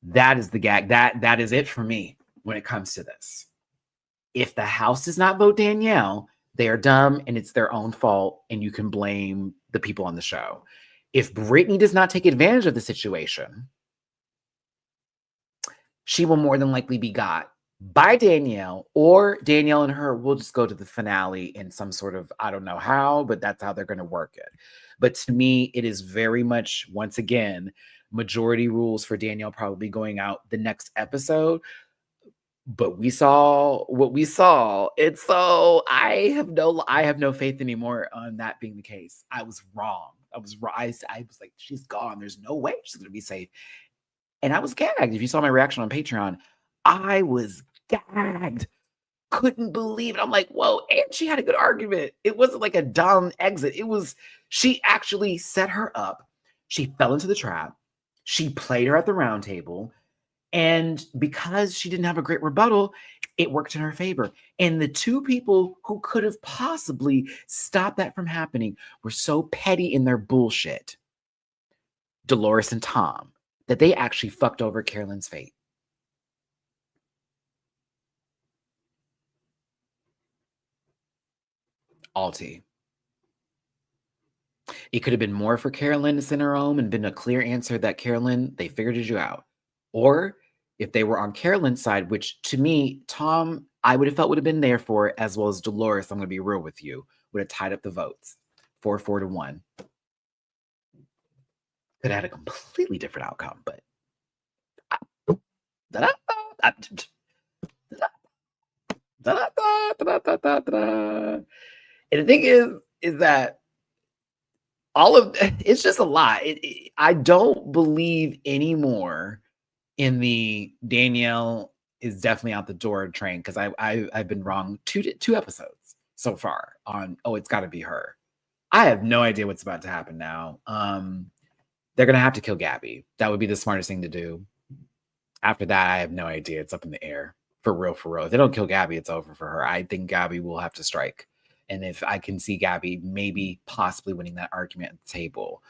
That is the gag. That is it for me when it comes to this. If the house does not vote Danielle, they are dumb and it's their own fault, and you can blame the people on the show. If Brittany does not take advantage of the situation, she will more than likely be got by Danielle, or Danielle and her will just go to the finale in some sort of, I don't know how, but that's how they're going to work it. But to me, it is very much, once again, majority rules for Danielle probably going out the next episode. But we saw what we saw. It's so I have no faith anymore on that being the case. I was wrong. I was like, she's gone. There's no way she's going to be safe. And I was gagged. If you saw my reaction on Patreon, I was gagged. Couldn't believe it. I'm like, whoa. And she had a good argument. It wasn't like a dumb exit. She actually set her up. She fell into the trap. She played her at the round table. And because she didn't have a great rebuttal, it worked in her favor. And the two people who could have possibly stopped that from happening were so petty in their bullshit, Dolores and Tom, that they actually fucked over Carolyn's fate. Alti. It could have been more for Carolyn to send her home and been a clear answer that Carolyn, they figured you out. Or if they were on Carolyn's side, which to me, Tom, I would have felt would have been there for, as well as Dolores, I'm going to be real with you, would have tied up the votes 4-4 to 1. Could have had a completely different outcome, but and the thing is that all of it's just a lot. I don't believe anymore in the Danielle is definitely out the door train, because I've been wrong two episodes so far on, oh, it's got to be her. I have no idea what's about to happen now. They're gonna have to kill Gabby. That would be the smartest thing to do. After that, I have no idea. It's up in the air. For real, for real. If they don't kill Gabby, it's over for her. I think Gabby will have to strike. And if I can see Gabby maybe possibly winning that argument at the table,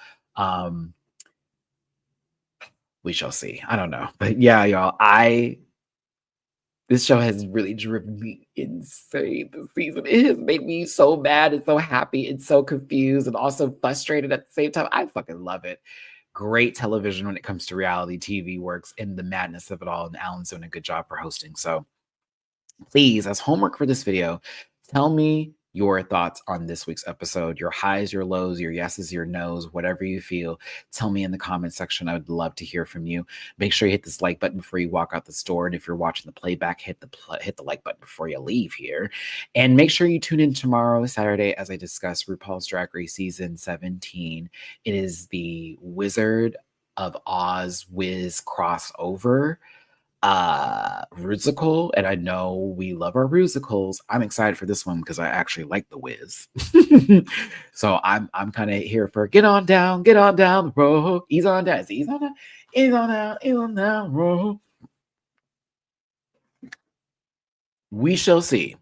we shall see. I don't know. But yeah, y'all, this show has really driven me insane this season. It has made me so mad and so happy and so confused and also frustrated at the same time. I fucking love it. Great television when it comes to reality TV works in the madness of it all. And Alan's doing a good job for hosting. So please, as homework for this video, tell me your thoughts on this week's episode, your highs, your lows, your yeses, your nos, whatever you feel. Tell me in the comment section. I would love to hear from you. Make sure you hit this like button before you walk out the store. And if you're watching the playback, hit the like button before you leave here. And make sure you tune in tomorrow, Saturday, as I discuss RuPaul's Drag Race Season 17. It is the Wizard of Oz Wiz crossover rusical, and I know we love our rusicals. I'm excited for this one because I actually like the Wiz. So I'm kind of here for get on down the road, ease on down, ease on down, ease on down road. We shall see.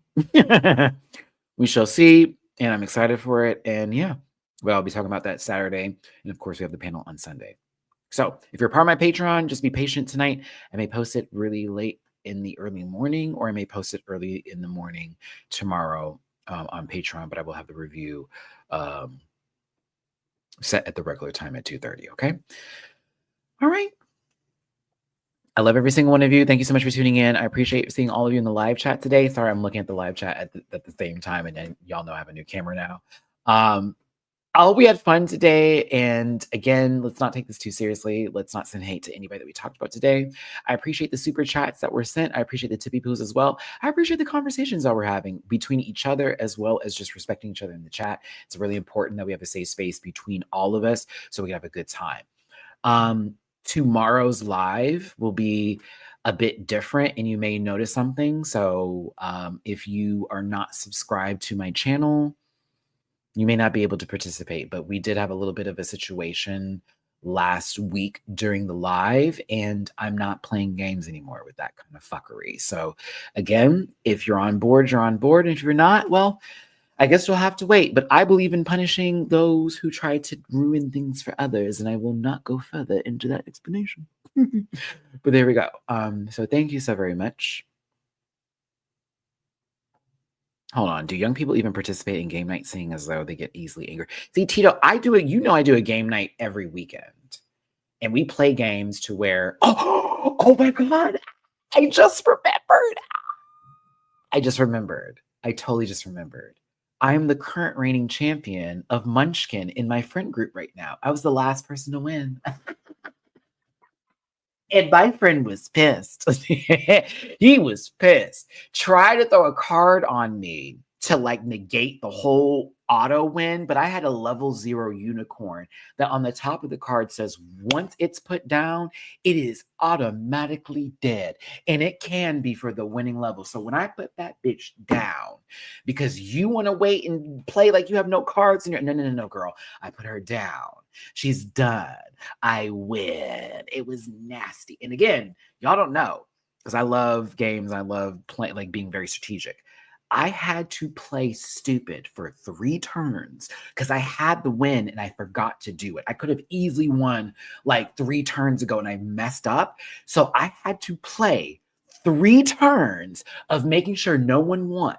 We shall see, and I'm excited for it. And yeah, well, I'll be talking about that Saturday, and of course we have the panel on Sunday. So if you're part of my Patreon, just be patient tonight. I may post it really late in the early morning, or I may post it early in the morning tomorrow on Patreon, but I will have the review set at the regular time at 2:30, okay? All right. I love every single one of you. Thank you so much for tuning in. I appreciate seeing all of you in the live chat today. Sorry, I'm looking at the live chat at the same time, and then y'all know I have a new camera now. We had fun today. And again, let's not take this too seriously. Let's not send hate to anybody that we talked about today. I appreciate the super chats that were sent. I appreciate the tippy poos as well. I appreciate the conversations that we're having between each other, as well as just respecting each other in the chat. It's really important that we have a safe space between all of us so we can have a good time. Tomorrow's live will be a bit different, and you may notice something. So if you are not subscribed to my channel, you may not be able to participate, but we did have a little bit of a situation last week during the live, and I'm not playing games anymore with that kind of fuckery. So again, if you're on board, you're on board. And if you're not, well, I guess you'll have to wait. But I believe in punishing those who try to ruin things for others, and I will not go further into that explanation. But there we go. So thank you so very much. Hold on. Do young people even participate in game night, seeing as though they get easily angry? See, Tito, I do it. You know, I do a game night every weekend, and we play games to where. Oh my God! I just remembered. I totally just remembered. I am the current reigning champion of Munchkin in my friend group right now. I was the last person to win. And my friend was pissed. He was pissed. Tried to throw a card on me to like negate the whole auto win, but I had a level 0 unicorn that on the top of the card says, once it's put down, it is automatically dead. And it can be for the winning level. So when I put that bitch down, because you want to wait and play like you have no cards in your, no, girl. I put her down. She's done. I win. It was nasty. And again, y'all don't know, because I love games. I love playing, like being very strategic. I had to play stupid for 3 turns because I had the win and I forgot to do it. I could have easily won like 3 turns ago and I messed up. So I had to play 3 turns of making sure no one won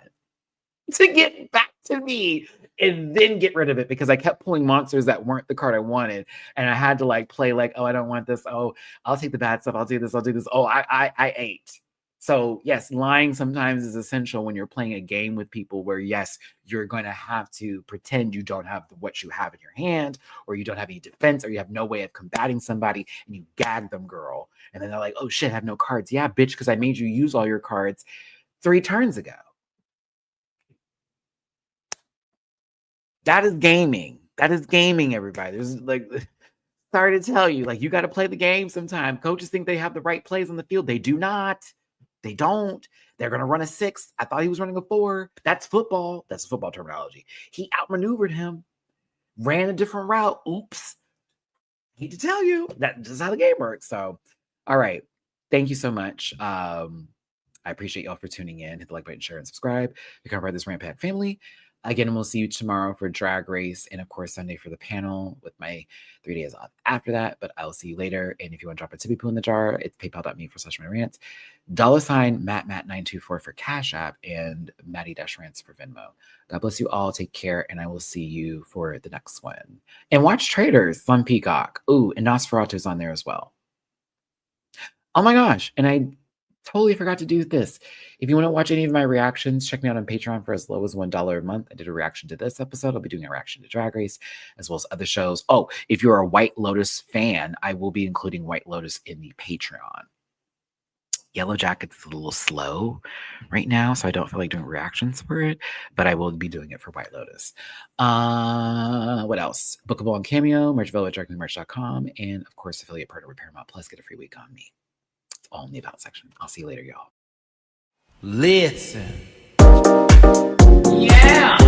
to get back to me and then get rid of it, because I kept pulling monsters that weren't the card I wanted. And I had to like play like, oh, I don't want this. Oh, I'll take the bad stuff. I'll do this. Oh, I ate. So yes, lying sometimes is essential when you're playing a game with people where, yes, you're going to have to pretend you don't have what you have in your hand, or you don't have any defense, or you have no way of combating somebody, and you gag them, girl. And then they're like, oh shit, I have no cards. Yeah, bitch, because I made you use all your cards 3 turns ago. That is gaming. That is gaming, everybody. There's like, sorry to tell you, like, you got to play the game sometime. Coaches think they have the right plays on the field. They do not. They don't. They're going to run a 6. I thought he was running a 4. That's football. That's football terminology. He outmaneuvered him, ran a different route. Oops. Hate to tell you, that's just how the game works. So, all right. Thank you so much. I appreciate y'all for tuning in. Hit the like button, share, and subscribe. Become part of this Rant Pack family. Again, we'll see you tomorrow for Drag Race, and of course Sunday for the panel with my 3 days off after that. But I'll see you later. And if you want to drop a tippy poo in the jar, it's paypal.me/Matty-Rants. $Matt924 for Cash App, and Matty-Rants for Venmo. God bless you all. Take care, and I will see you for the next one. And watch Traitors on Peacock. Ooh, and Nosferatu's on there as well. Oh my gosh. And I Totally forgot to do this. If you want to watch any of my reactions, check me out on Patreon for as low as $1 a month. I did a reaction to this episode. I'll be doing a reaction to Drag Race as well as other shows. Oh, if you're a White Lotus fan, I will be including White Lotus in the Patreon. Yellow Jacket's a little slow right now, so I don't feel like doing reactions for it, but I will be doing it for White Lotus. What else? Bookable on Cameo, merch available at dragqueenmerch.com, and of course, affiliate partner with Paramount Plus. Get a free week on me. It's all in the About section. I'll see you later, y'all. Listen. Yeah.